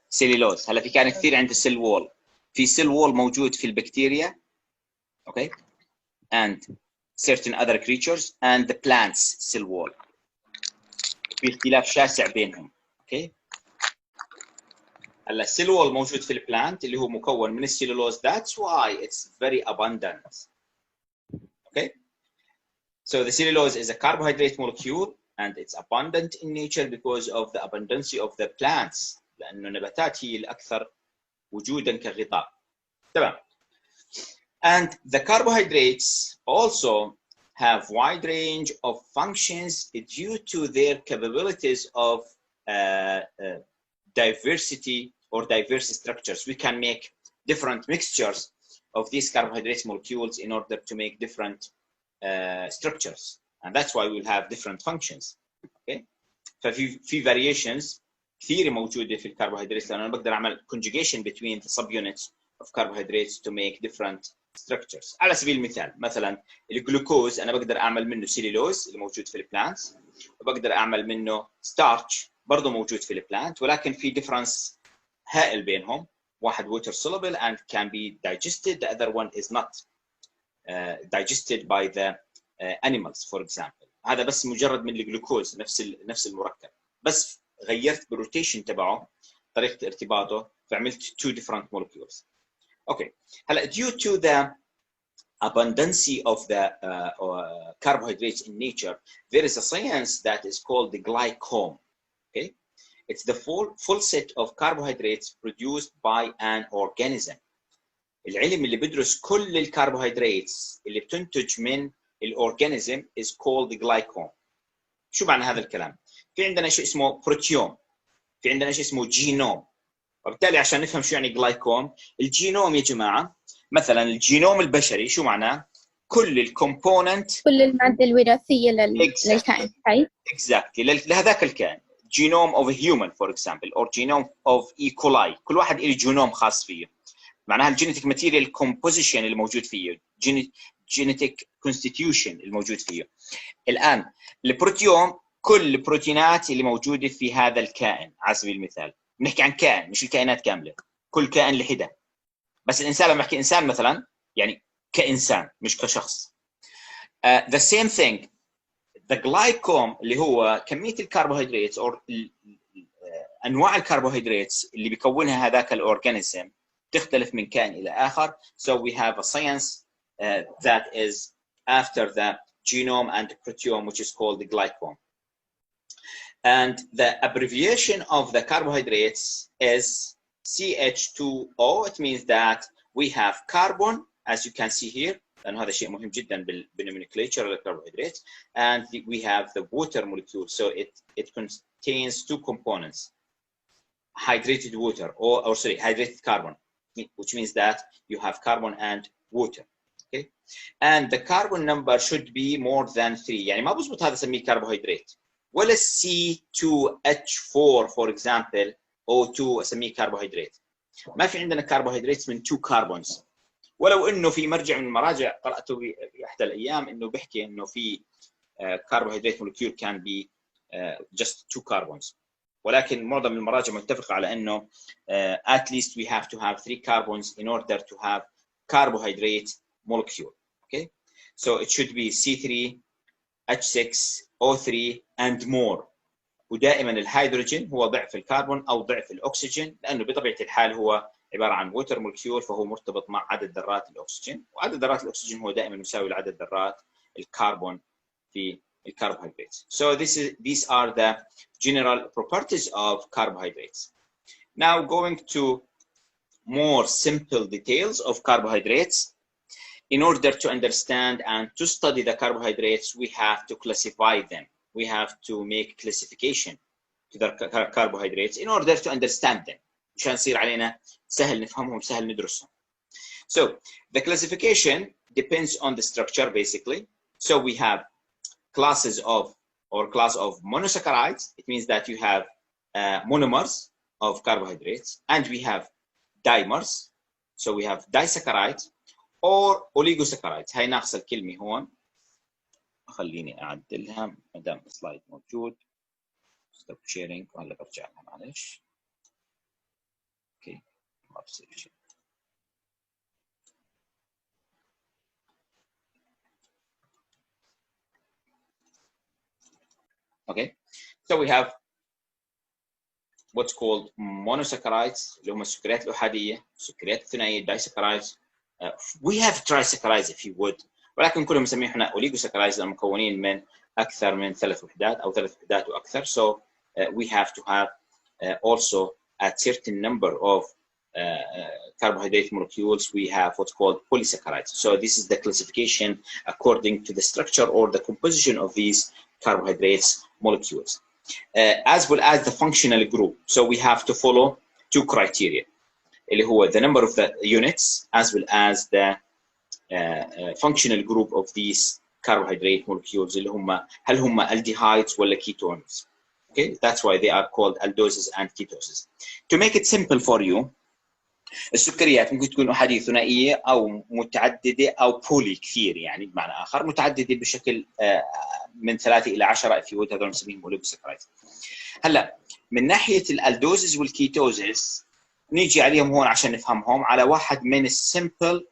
سيلولوز. هلا في كان كثير عند السيل وول. في سيل وول موجود في البكتيريا اوكي and certain other creatures and the plants cell wall. في اختلاف شاسع بينهم. اوكي هلا السيل وول موجود في البلانت اللي هو مكون من السيلولوز. That's why it's very abundant. Okay, so the cellulose is a carbohydrate molecule and it's abundant in nature because of the abundancy of the plants. لأنه النباتات هي الأكثر وجوداً كغطاء. تمام. And the carbohydrates also have wide range of functions due to their capabilities of diversity or diverse structures. We can make different mixtures of these carbohydrate molecules in order to make different structures, and that's why we'll have different functions. Okay. ففي variations كثيره موجوده في الكربوهيدرات، لانه انا بقدر اعمل conjugation between the subunits of carbohydrates to make different structures. على سبيل المثال مثلا الجلوكوز انا بقدر اعمل منه سيلولوز اللي موجود في البلانتس، وبقدر اعمل منه ستارتش برضه موجود في البلانت، ولكن في difference هائل بينهم. واحد water soluble and can be digested, the other one is not digested by the animals for example. هذا بس مجرد من الجلوكوز نفس المركب، بس غيرت بالروتيشن تبعه طريقه ارتباطه فعملت two different molecules. اوكي هلا due to the abundance of the carbohydrates in nature, there is a science that is called the glycome. Okay, it's the full set of carbohydrates produced by an organism. العلم اللي بدرس كل الكربوهيدرات اللي بتنتج من الاورجانيزم is called the glycome. شو معنى هذا الكلام؟ في عندنا شيء اسمه بروتيوم، في عندنا شيء اسمه جينوم، وبالتالي عشان نفهم شو يعني جلايكوم، الجينوم يا جماعه مثلا الجينوم البشري شو معناه؟ كل الكومبوننت، كل المادة الوراثية للكائن الحي. exactly لهذاك الكائن. genome of a human for example or genome of E. coli، كل واحد له جينوم خاص فيه، معناها الجينيتيك ماتيريال كومبوزيشن اللي موجود فيه، جينيتيك كونستيتيوشن الموجود فيه. الان البروتيوم كل البروتينات اللي موجوده في هذا الكائن. على سبيل المثال بنحكي عن كائن مش الكائنات كامله، كل كائن لحده، بس الانسان لما بحكي انسان مثلا يعني كانسان مش كشخص. the same thing the glycome اللي هو كميه الكربوهيدرات او انواع الكربوهيدرات اللي بيكونها هذاك الاورجانيزم تختلف من كائن الى اخر. So we have a science that is after the genome and the proteome, which is called the glycome. And the abbreviation of the carbohydrates is CH2O. It means that we have carbon, as you can see here, لأنه هذا شيء مهم جدا بالnomenclature للcarbohydrates, and we have the water molecule. So it contains two components, hydrated water or sorry, hydrated carbon, which means that you have carbon and water. Okay, and the carbon number should be more than 3. يعني ما بزبط هذا اسميه كربوهيدرات، ولا C2H4 for example O2 اسميه كربوهيدرات. ما في عندنا كربوهيدرات من 2 carbons، ولو انه في مرجع من المراجع قراته في احدى الايام انه بيحكي انه في كربوهيدرات molecule can be just 2 carbons، ولكن معظم المراجع متفقه على انه at least we have to have 3 carbons in order to have carbohydrate molecule. Okay, so it should be C3H6O3 and more. ودائما الهيدروجين هو ضعف الكربون او ضعف الاكسجين، لانه بطبيعه الحال هو عباره عن ووتر مولكيول، فهو مرتبط مع عدد ذرات الاكسجين، وعدد ذرات الاكسجين هو دائما يساوي لعدد ذرات الكربون في الكربوهيدرات. So these are the general properties of carbohydrates. Now going to more simple details of carbohydrates. In order to understand and to study the carbohydrates, we have to classify them. We have to make classification to the carbohydrates in order to understand them. مشان يصير علينا سهل نفهمهم سهل ندرسهم. So the classification depends on the structure basically. So we have classes of or class of monosaccharides. It means that you have monomers of carbohydrates, and we have dimers. So we have disaccharides or oligosaccharides. هاي ناقصة الكلمة هون، خليني أعدلها ما دام السلايد موجود. Stop sharing وهلا برجع لها معلش. اوكي ما بصير شيء. Okay, so we have what's called monosaccharides اللي هم السكريات الأحادية، السكريات الثنائية disaccharides. We have trisaccharides if you would، ولكن كلهم نسميهم احنا oligosaccharides المكونين من أكثر من 3 وحدات أو 3 وحدات وأكثر. So we have to have also a certain number of carbohydrate molecules. We have what's called polysaccharides. So this is the classification according to the structure or the composition of these carbohydrates molecules, as well as the functional group. So we have to follow 2 criteria, اللي هو the number of the units as well as the functional group of these carbohydrate molecules اللي هم هل هم aldehydes ولا ketones. Okay, that's why they are called aldoses and ketoses. To make it simple for you, السكريات ممكن تكون أحادية ثنائية أو متعددة أو بولي كثير، يعني بمعنى آخر متعددة بشكل من 3 إلى 10 if you would، هذول نسميهم اوليغوساكرايدز. هلا من ناحية الألدوزز والكيتوزز نيجي عليهم هون عشان نفهمهم على واحد من السمبل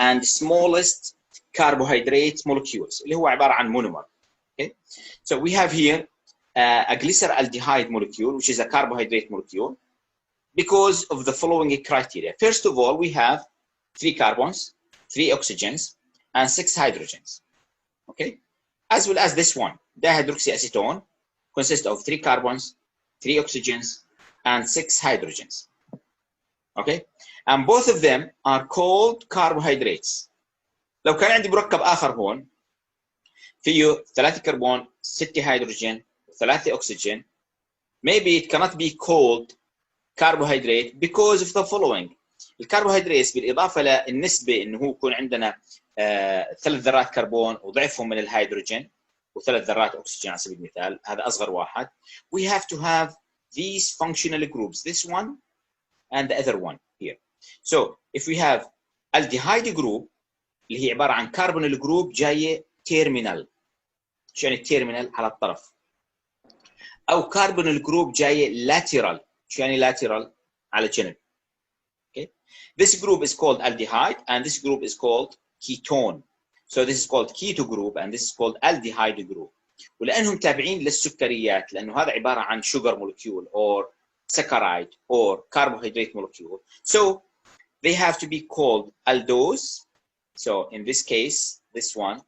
and smallest carbohydrate molecules اللي هو عبارة عن مونومر. Okay, so we have here a glyceraldehyde molecule which is a carbohydrate molecule because of the following criteria. First of all, we have 3 carbons, 3 oxygens, and 6 hydrogens. Okay, as well as this one, dihydroxyacetone, consists of 3 carbons, 3 oxygens, and 6 hydrogens. Okay, and both of them are called carbohydrates. لو كان عندي مركب آخر هون فيه 3 كربون 6 هيدروجين 3 أكسجين, maybe it cannot be called carbohydrate because of the following. الكربوهيدرات بالإضافة للنسبة إنه هو يكون عندنا 3 ذرات كربون وضعفهم من الهيدروجين و3 ذرات أكسجين على سبيل المثال، هذا أصغر واحد. We have to have these functional groups, this one and the other one here. So if we have aldehyde group اللي هي عبارة عن carbonyl group جاية terminal، شو يعني terminal؟ على الطرف. أو carbonyl group جاية lateral، شو يعني lateral؟ على جنب. Okay. This group is called aldehyde and this group is called ketone. So this is called keto group and this is called aldehyde group. ولأنهم تابعين للسكريات لأنه هذا عبارة عن sugar molecule or saccharide or carbohydrate molecule. So they have to be called aldose. So in this case, this one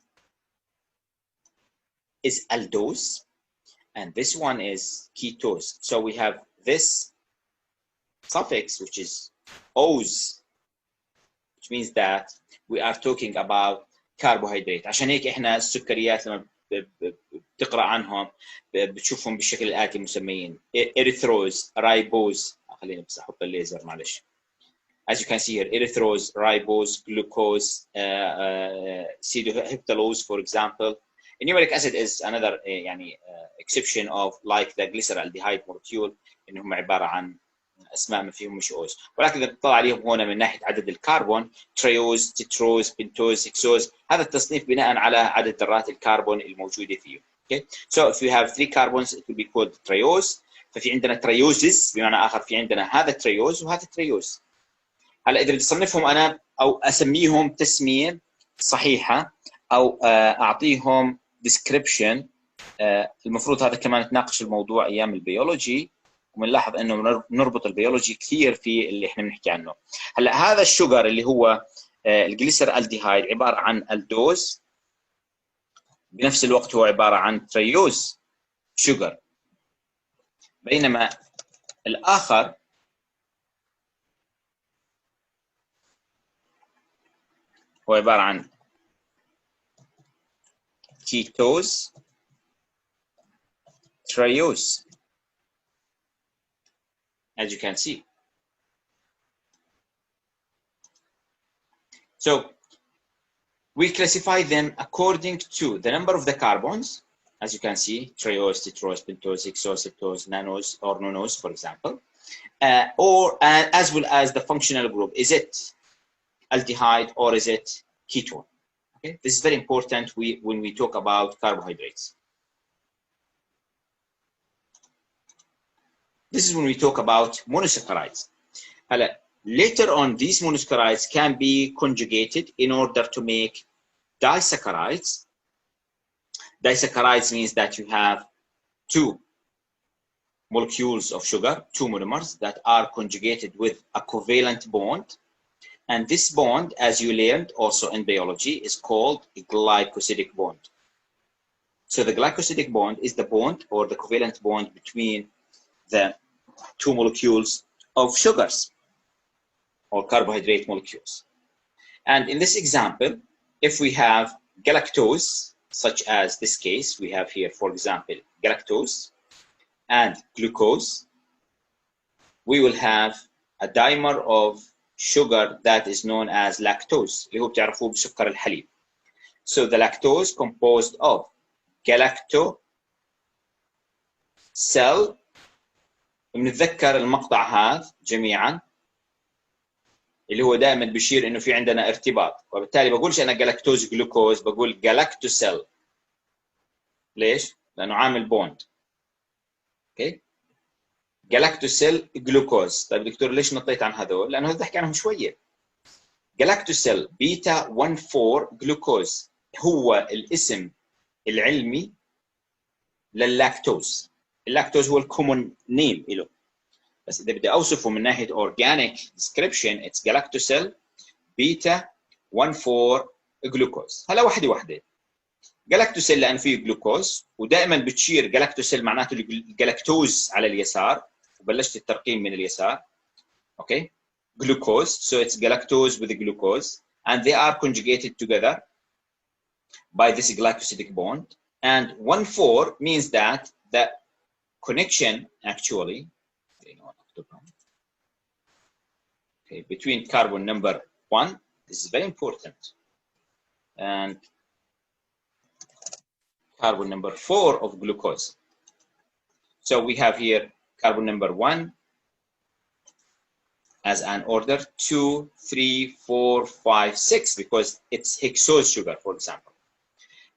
is aldose and this one is ketose. So we have this suffix which is ose, which means that we are talking about carbohydrate. عشان هيك احنا السكريات لما بتقرأ عنهم بتشوفهم بالشكل الآتي مسميين erythrose, ribose. خليني بس احط الليزر معلش. As you can see here, erythrose, ribose, glucose, pseudoheptalose, for example. Numeric acid is another يعني exception of like the glyceraldehyde molecule انهم عبارة عن اسماء ما فيهم مش اوز، ولكن اذا بتطلع عليهم هنا من ناحيه عدد الكربون تريوز، تتروز، بنتوز، هكسوز، هذا التصنيف بناء على عدد ذرات الكربون الموجوده فيه. Okay, so if you have 3 carbons it will be called triose. ففي عندنا تريوزز بمعنى اخر في عندنا هذا تريوز وهذا تريوز. هلا اذا بدي اصنفهم انا او اسميهم تسميه صحيحه او اعطيهم description، المفروض هذا كمان نتناقش الموضوع ايام البيولوجي وبنلاحظ انه نربط البيولوجي كثير في اللي احنا بنحكي عنه. هلا هذا الشوجر اللي هو الجليسرالديهايد عباره عن الدوز، بنفس الوقت هو عباره عن تريوز شوجر، بينما الاخر هو عباره عن كيتوز تريوز as you can see. So we classify them according to the number of the carbons, as you can see, triose, tetrose, pentose, hexose, septose, nanose, or nonose, for example, or as well as the functional group. Is it aldehyde or is it ketone? Okay, this is very important when we talk about carbohydrates. This is when we talk about monosaccharides. Later on, these monosaccharides can be conjugated in order to make disaccharides. Disaccharides means that you have 2 molecules of sugar, 2 monomers that are conjugated with a covalent bond. And this bond, as you learned also in biology, is called a glycosidic bond. So the glycosidic bond is the bond or the covalent bond between the 2 molecules of sugars or carbohydrate molecules. And in this example, if we have galactose, such as this case, we have here, for example, galactose and glucose, we will have a dimer of sugar that is known as lactose, اللي هو بتعرفوه بسكر الحليب. So the lactose composed of cell. بنتذكر المقطع هذا جميعا اللي هو دائما بيشير انه في عندنا ارتباط، وبالتالي بقولش انا جلاكتوز جلوكوز، بقول جلاكتوسيل. ليش؟ لانه عامل بوند. اوكي؟ جلاكتوسيل جلوكوز. طيب دكتور ليش نطيت عن هذول؟ لانه بدي احكي عنهم شويه. جلاكتوسيل بيتا 14 جلوكوز هو الاسم العلمي لللاكتوز. اللاكتوز هو الكومون نيم له، بس اذا بدي اوصفه من ناحيه اورجانيك ديسكريبشن اتس جلاكتوسيل بيتا 14 جلوكوز. هلا وحده جلاكتوسيل لانه فيه جلوكوز، ودائما بتشير جلاكتوسيل معناته الجلاكتوز على اليسار، وبلشت الترقيم من اليسار. اوكي؟ glucose, so it's galactose with the glucose, and they are conjugated together by this glycosidic bond. And 1,4 means that the connection actually between carbon number 1 is very important and carbon number 4 of glucose. So we have here carbon number 1 as an order 2, 3, 4, 5, 6 because it's hexose sugar, for example.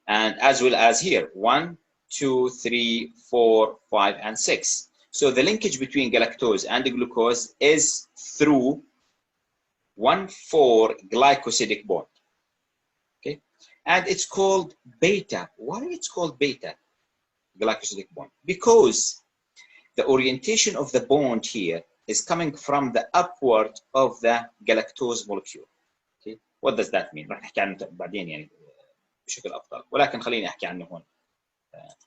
And as well as here 1, 2, 3, 4, 5, and 6. So the linkage between galactose and the glucose is through 1,4 glycosidic bond. Okay, and it's called beta. Why it's called beta glycosidic bond? Because the orientation of the bond here is coming from the upward of the galactose molecule. Okay, what does that mean? راح نحكي عنه بعدين يعني بشكل افضل، ولكن خليني احكي عنه هون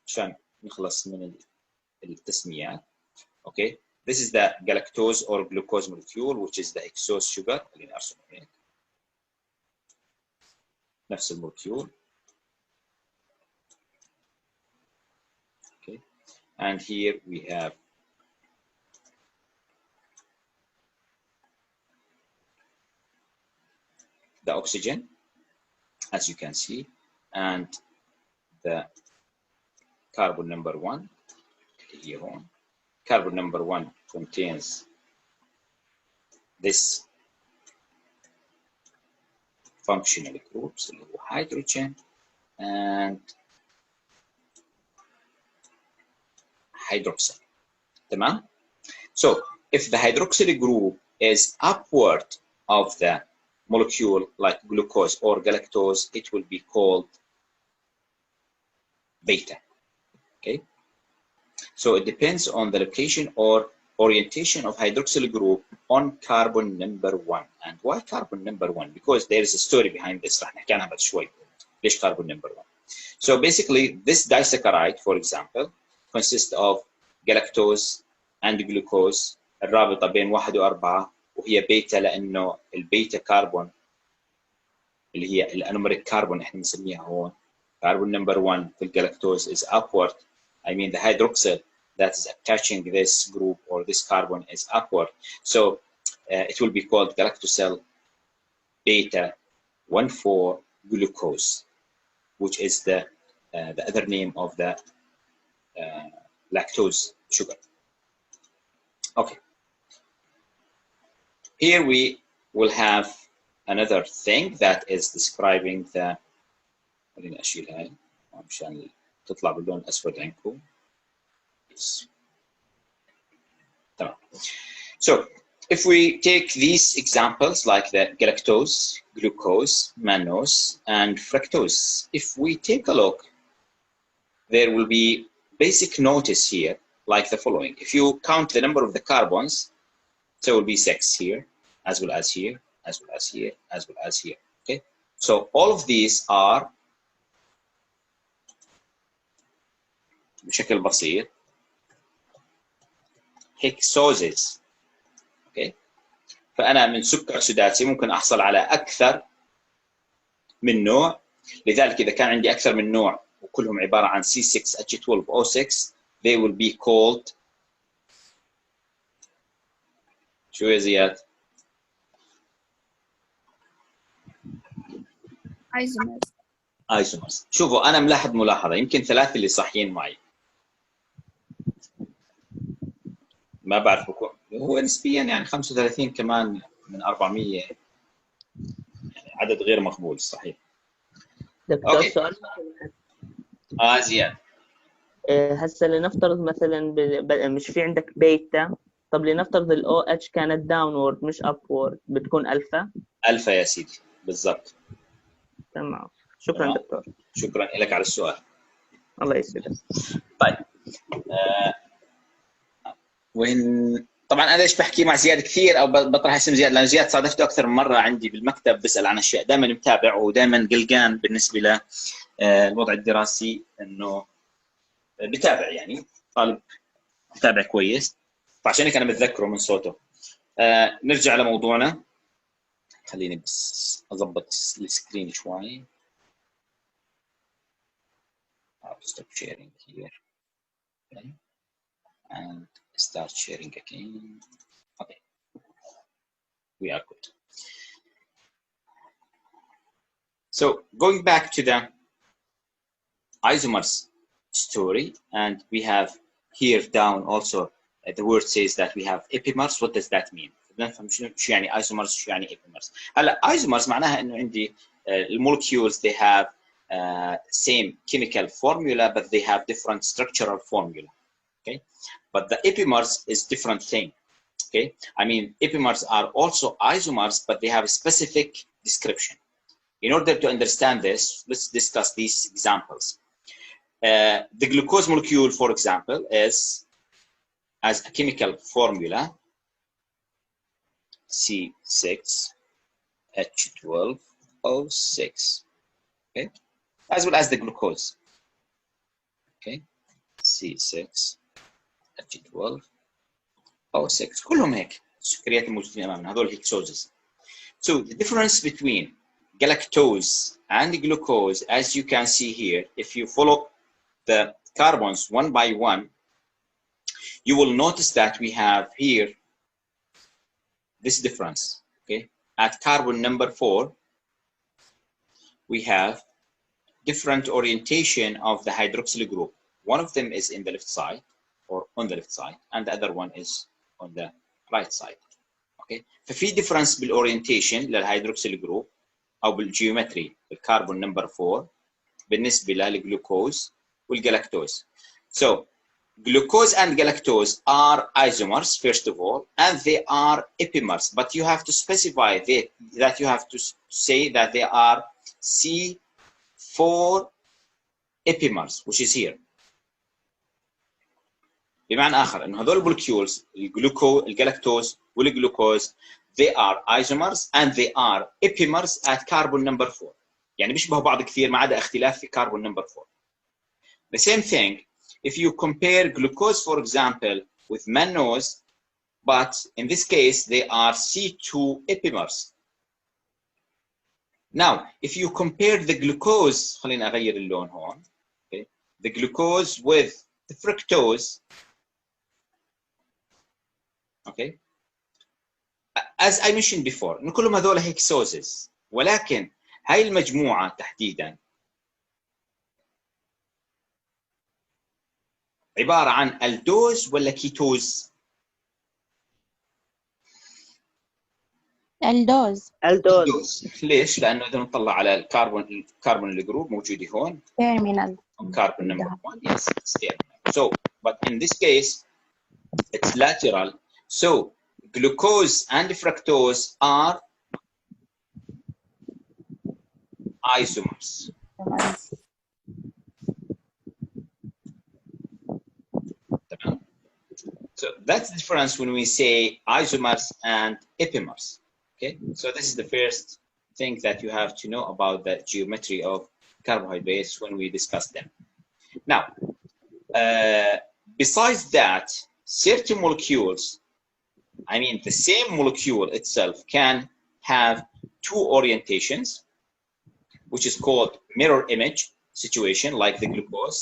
عشان نخلص من التسميات. Okay, this is the galactose or glucose molecule which is the hexose sugar. خليني ارسمه هيك نفس المولكيول. Okay, and here we have the oxygen, as you can see, and the carbon number 1 here on. Carbon number 1 contains this functional groups, hydrogen and hydroxyl. Tamam? So if the hydroxyl group is upward of the molecule like glucose or galactose, it will be called beta. Okay, so it depends on the location or orientation of hydroxyl group on carbon number 1. And why carbon number 1? Because there is a story behind this. راح نحكي عنها بعد شوي. ليش carbon number 1? So basically this disaccharide, for example, consists of galactose and glucose. الرابطة بين 1 و 4 وهي بيتا لانه البيتا كربون اللي هي الانوميريك كربون احنا بنسميها هون carbon number 1 في الجلاكتوز is upward. I mean the hydroxyl that is attaching this group or this carbon is upward. So it will be called galactosyl beta 1,4 glucose, which is the other name of the lactose sugar. Okay. Here we will have another thing that is describing the خليني اشيل هاي عشان تطلع باللون الاسود عندكم. تمام. So if we take these examples like the galactose, glucose, mannose, and fructose, if we take a look, there will be basic notice here like the following. If you count the number of the carbons, so it will be 6 here, as well as here, as well as here, as well as here. Okay, so all of these are بشكل بسيط hexoses. Okay, فأنا من سكر سداسي ممكن أحصل على أكثر من نوع، لذلك إذا كان عندي أكثر من نوع وكلهم عبارة عن C6H12O6 they will be called شو يا زياد؟ ايزومرز. شوفوا أنا ملاحظ ملاحظة، يمكن 3 اللي صحيين معي. ما بعرف بكون هو نسبيا يعني 35 كمان من 400 يعني عدد غير مقبول صحيح. دكتور أوكي. سؤال زياد. هسه لنفترض مثلا مش في عندك بيتا، طب لنفترض ال OH كانت داونورد مش ابورد، بتكون الفا؟ الفا يا سيدي بالضبط. تمام، شكرا دكتور. شكرا لك على السؤال. الله يسعدك. طيب وين طبعا انا ليش بحكي مع زياد كثير او بطرح اسم زياد؟ لان زياد صادفته اكثر من مره عندي بالمكتب بسال عن اشياء، دائما متابع ودائما قلقان بالنسبه له الوضع الدراسي، انه بتابع يعني طالب متابع كويس، فعشان هيك انا بتذكره من صوته. نرجع لموضوعنا، خليني بس اضبط السكرين شوي. stop sharing here okay. and start sharing again. Okay, we are good. So going back to the isomers story, and we have here down also the word says that we have epimers. What does that mean? نفهم شو يعني isomers شو يعني epimers. هلا isomers معناها انه عندي المولكيولز they have same chemical formula but they have different structural formula. Okay, but the epimers is different thing. Okay, I mean epimers are also isomers but they have a specific description. In order to understand this, let's discuss these examples. The glucose molecule, for example, is as a chemical formula C6H12O6, okay, as well as the glucose. Okay, C6H12O6 كلهم هيك السكريات الموجودين امامنا هذول هيكسوزز. So the difference between galactose and glucose, as you can see here, if you follow the carbons one by one, you will notice that we have here this difference. Okay, at carbon number 4, we have different orientation of the hydroxyl group. One of them is in the left side or on the left side, and the other one is on the right side. Okay, ففي difference بالorientation للهيدروكسيل جروب او بالجيومتري الكربون نمبر 4 بالنسبه للجلوكوز والجلاكتوز. So glucose and galactose are isomers first of all, and they are epimers, but you have to specify that you have to say that they are C4 epimers, which is here. بمعنى اخر انه هذول المولكيولز الجلاكتوز والجلوكوز they are isomers and they are epimers at carbon number 4. يعني بيشبهوا بعض كثير ما عدا اختلاف في carbon number 4. The same thing if you compare glucose for example with mannose, but in this case they are C2 epimers. Now if you compare the glucose, خلينا اغير اللون هون. Okay. The glucose with the fructose. Okay. As I mentioned before, إن كلهم هذول هيكسوزز، ولكن هاي المجموعة تحديدا عبارة عن الدوز ولا كيتوز؟ الدوز. الدوز. ليش؟ لأنه إذا نطلع على الكربون الجروب موجودة هون. Terminal. Carbon number 1, yes, it's terminal. So, but in this case, it's lateral. So, glucose and fructose are isomers. So that's the difference when we say isomers and epimers. Okay, so this is the first thing that you have to know about the geometry of carbohydrates when we discuss them. Now, besides that, certain molecules, I mean the same molecule itself, can have two orientations, which is called mirror image situation, like the glucose.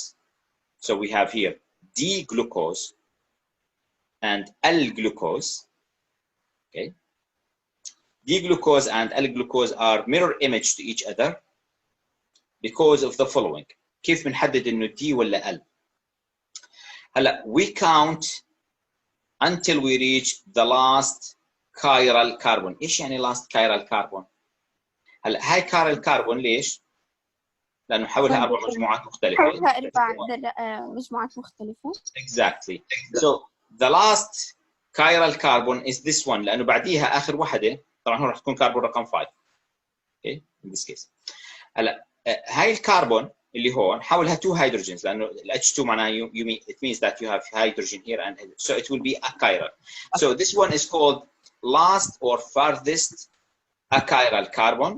So we have here D-glucose and L-glucose. Okay, D-glucose and L-glucose are mirror image to each other because of the following. كيف بنحدد إنه D ولا L؟ هلا we count until we reach the last chiral carbon. ايش يعني last chiral carbon؟ هلا هاي chiral carbon ليش؟ لانه حولها 4 مجموعات مختلفه. حولها 4 مجموعات مختلفه. Exactly. So the last chiral carbon is this one لانه بعديها اخر وحده طبعا هون راح تكون كربون رقم 5. Okay in this case. هلا هاي الكربون اللي هون حولها 2 hydrogens لانه ال H2 معناها it means that you have hydrogen here and so it will be achiral. So this one is called last or farthest achiral carbon,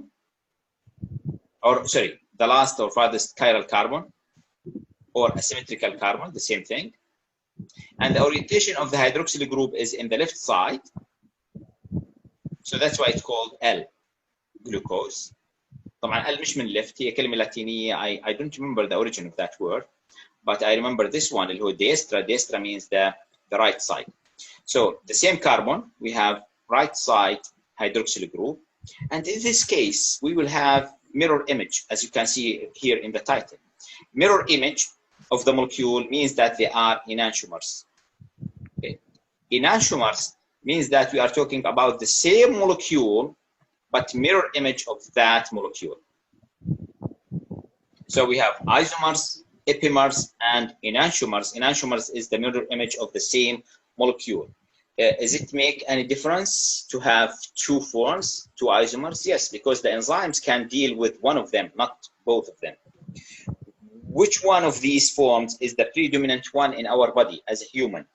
or sorry, the last or farthest chiral carbon or asymmetrical carbon, the same thing. And the orientation of the hydroxyl group is in the left side. So that's why it's called L, glucose. طبعا L مش من left, هي كلمة لاتينية. I don't remember the origin of that word, but I remember this one اللي هو diestra. Diestra means the right side. So the same carbon, we have right side hydroxyl group. And in this case, we will have mirror image, as you can see here in the title. Mirror image of the molecule means that they are enantiomers. Okay. Enantiomers means that we are talking about the same molecule, but mirror image of that molecule. So we have isomers, epimers, and enantiomers. Enantiomers is the mirror image of the same molecule. Does it make any difference to have 2 forms, 2 isomers? Yes, because the enzymes can deal with one of them, not both of them. Which one of these forms is the predominant one in our body as a human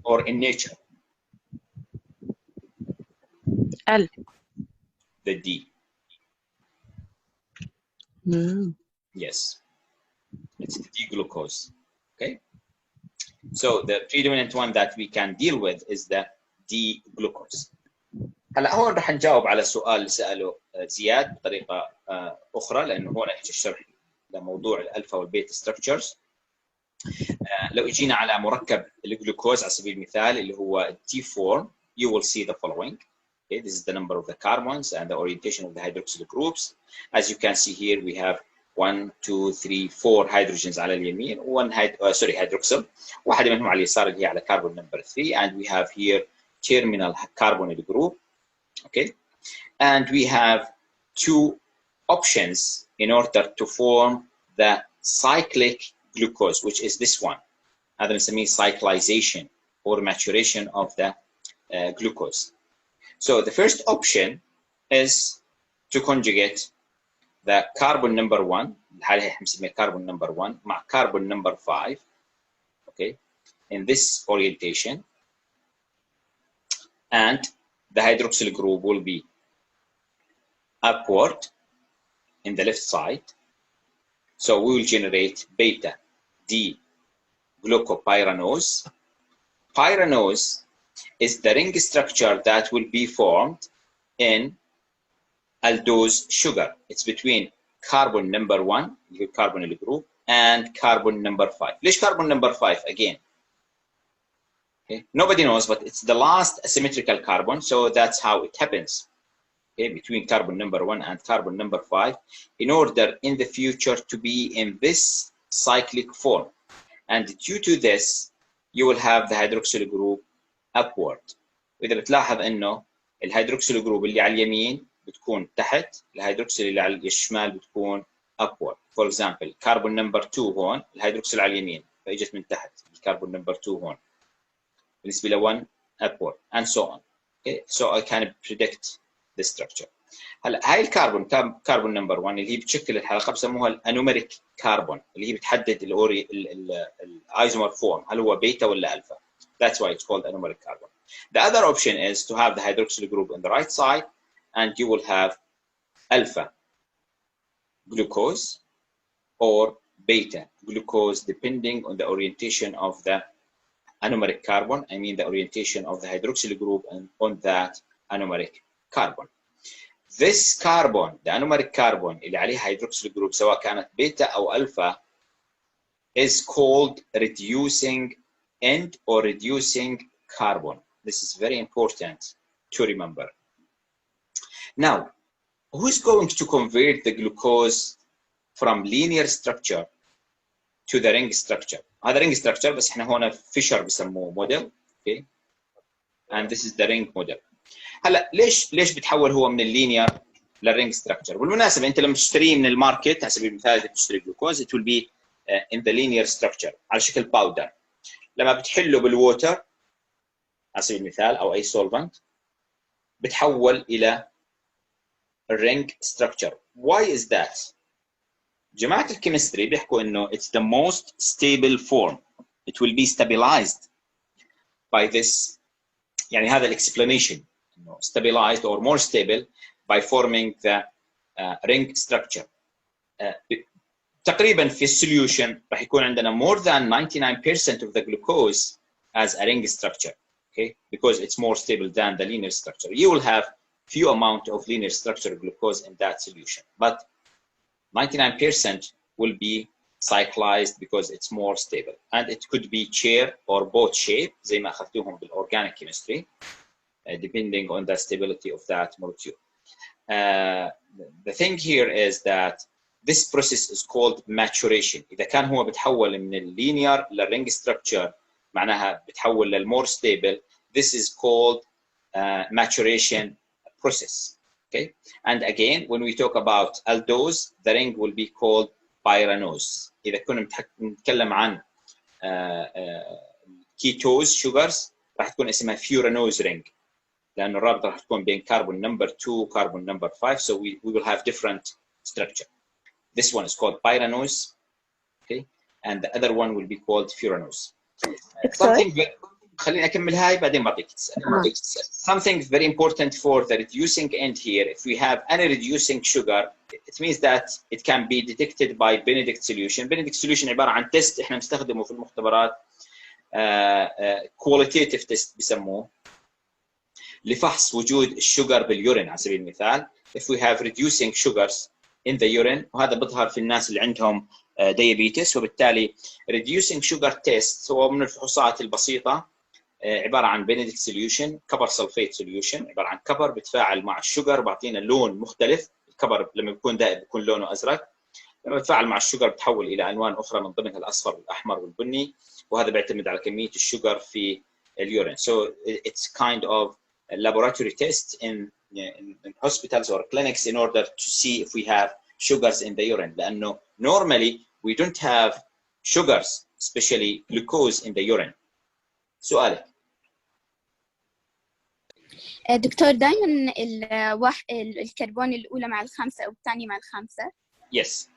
or in nature? L. The D. Yes, it's the D glucose. Okay. So the predominant one that we can deal with is the D glucose. هلا هون رح نجاوب على السؤال اللي سأله زياد بطريقة أخرى لأنه هون إجى الشرح لموضوع الألفا والبيتا ستراكشرز. لو اجينا على مركب الجلوكوز على سبيل المثال اللي هو T4, you will see the following. Okay, this is the number of the carbons and the orientation of the hydroxyl groups. As you can see here, we have 1, 2, 3, 4 hydrogens على اليمين, hydroxyl. واحدة منهم على اليسار اللي هي على carbon number 3, and we have here terminal carbonyl group. Okay, and we have 2 options in order to form the cyclic glucose, which is this one. هذا بنسميه cyclization or maturation of the glucose. So the first option is to conjugate the carbon number 1, الحالة احنا بنسميها carbon number 1 مع carbon number 5, okay, in this orientation, and the hydroxyl group will be upward in the left side. So we will generate beta D glucopyranose. Pyranose is the ring structure that will be formed in aldose sugar. It's between carbon number 1, the carbonyl group, and carbon number 5. ليش carbon number 5 again? Okay. Nobody knows, but it's the last asymmetrical carbon, so that's how it happens. Okay, between carbon number 1 and carbon number 5, in order in the future to be in this cyclic form. And due to this, you will have the hydroxyl group upward. وإذا بتلاحظ إنه الهيدروكسيل جروب اللي على اليمين بتكون تحت، الهيدروكسيل اللي على الشمال بتكون upward. For example, carbon number 2 هون، الهيدروكسيل على اليمين فإجت من تحت، الكربون number 2 هون. بالنسبة ل 1 upward and so on. Okay, so I can predict the structure. هلا هاي الكربون كربون نمبر 1 اللي هي بتشكل الحلقه بسموها الانوميريك كربون اللي هي بتحدد الايزومر فورم هل هو بيتا ولا الفا. That's why it's called anomeric carbon. The other option is to have the hydroxyl group on the right side, and you will have alpha glucose or beta glucose depending on the orientation of the anomeric carbon. I mean the orientation of the hydroxyl group and on that anomeric carbon. This carbon, the anomeric carbon اللي عليه hydroxyl group سواء كانت بيتا أو ألفا is called reducing end or reducing carbon. This is very important to remember. Now, who is going to convert the glucose from linear structure to the ring structure? هذا رينج ستراكشر، بس احنا هون فيشر بسموه موديل. اوكي and this is the ring model. هلا ليش بتحول هو من اللينير للرينج ستراكشر؟ بالمناسبه انت لما تشتريه من الماركت على سبيل المثال اذا بتشتري جلوكوز it will be in the linear structure على شكل باودر. لما بتحله بالووتر على سبيل المثال او اي سولفنت بتحول الى الرينج ستراكشر. why is that؟ جماعه الكيمستري بيحكوا انه it's the most stable form. it will be stabilized by this، يعني هذا الاكسبلانيشن انه stabilized or more stable by forming the ring structure. تقريبا في السوليوشن راح يكون عندنا more than 99% of the glucose as a ring structure. Okay, because it's more stable than the linear structure. You will have few amount of linear structure glucose in that solution, but 99% will be cyclized because it's more stable, and it could be chair or boat shape زي ما أخذتوهم بالorganic chemistry, depending on the stability of that molecule. The thing here is that this process is called maturation. إذا كان هو بتحول من اللينير للرينج structure معناها بتحول للمور stable. This is called maturation process. Okay, and again when we talk about aldose the ring will be called pyranose. إذا كنا نتكلم عن ketose sugars راح تكون اسمها furanose ring لأنه الرابطة راح تكون بين carbon number 2 carbon number 5, so we will have different structure. This one is called pyranose, okay, and the other one will be called furanose. Something خليني أكمل هاي بعدين بعطيك تسأل. Something very important for the reducing end here, if we have any reducing sugar, it means that it can be detected by Benedict solution. Benedict solution عبارة عن تيست احنا بنستخدمه في المختبرات، qualitative test بسموه لفحص وجود الشجر باليورين على سبيل المثال. If we have reducing sugars in the urine، وهذا بظهر في الناس اللي عندهم diabetes، وبالتالي reducing sugar test هو من الفحوصات البسيطة، عبارة عن Benedict solution كبر سلفيت solution، عبارة عن كبر بتفاعل مع الشجر بعطينا لون مختلف. الكبر لما بيكون دائب بيكون لونه أزرق، لما بتفاعل مع الشجر بتحول إلى ألوان أخرى من ضمنها الأصفر والأحمر والبني، وهذا بيعتمد على كمية الشجر في اليورين. So it's kind of a laboratory test in hospitals or clinics in order to see if we have sugars in the urine. لأنه normally we don't have sugars, especially glucose in the urine. سؤالك. دكتور دائما الكربون الأولى مع الخامسة أو الثانية مع الخامسة. Yes.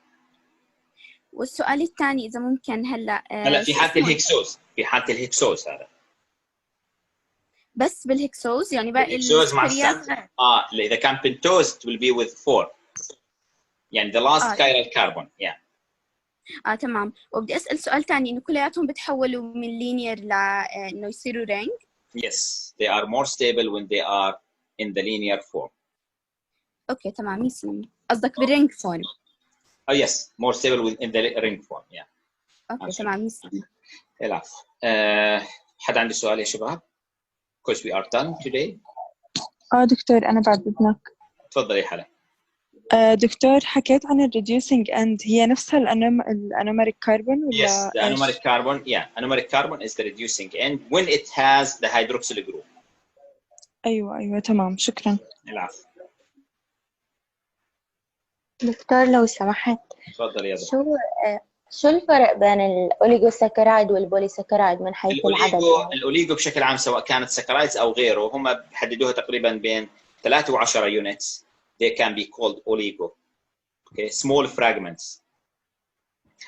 والسؤال الثاني إذا ممكن هلا في حالة الهكسوز، في حالة الهكسوز هذا. بس بالهكسوز يعني باقي الهكسوز مع السكريات إذا كان بنتوز it will be with 4. يعني the last chiral carbon. Yeah. تمام. وبدي أسأل سؤال ثاني إنه كلياتهم بتحولوا من لينير إنه يصيروا رينج. Yes, they are more stable when they are in the linear form. أوكي تمام يسلم. قصدك بالرينج فورم. Yes, more stable in the ring form. Yeah. أوكي تمام يسلم. العفو. حد عنده سؤال يا شباب؟ Because we are done today. دكتور أنا بعد إذنك. تفضلي حلا. دكتور حكيت عن الريديوسينج اند هي نفسها الانوميريك كاربون ولا؟ Yes, the anomeric carbon. Yeah, anomeric carbon is the reducing end when it has the hydroxyl group. أيوة تمام شكرا. العفو. دكتور لو سمحت، تفضلي يا دكتور. شو الفرق بين الأوليغوساكرايد والبوليساكرايد من حيث العدد؟ الأوليغو بشكل عام سواء كانت ساكرايدز أو غيره هم بيحددوها تقريبا بين 3 و10 units. They can be called oligo. Okay, small fragments.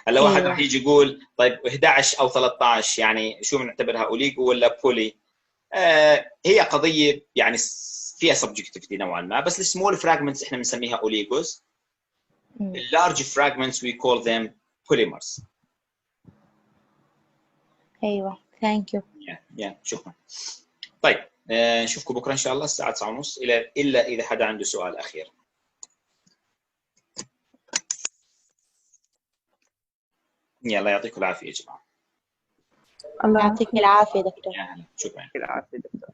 هلا واحد راح يجي يقول طيب 11 أو 13 يعني شو بنعتبرها أوليغو ولا بولي؟ هي قضية يعني فيها subjectivity نوعا ما، بس السمول fragments إحنا بنسميها أوليغوز. large fragments we call them polymers. أيوة thank you. Yeah, شكرا. طيب نشوفكم بكرة إن شاء الله الساعة 9:30 إلا إذا حدا عنده سؤال أخير. يلا يعطيكم العافية يا جماعة. الله يعطيك العافية دكتور. شكرا. العافية دكتور.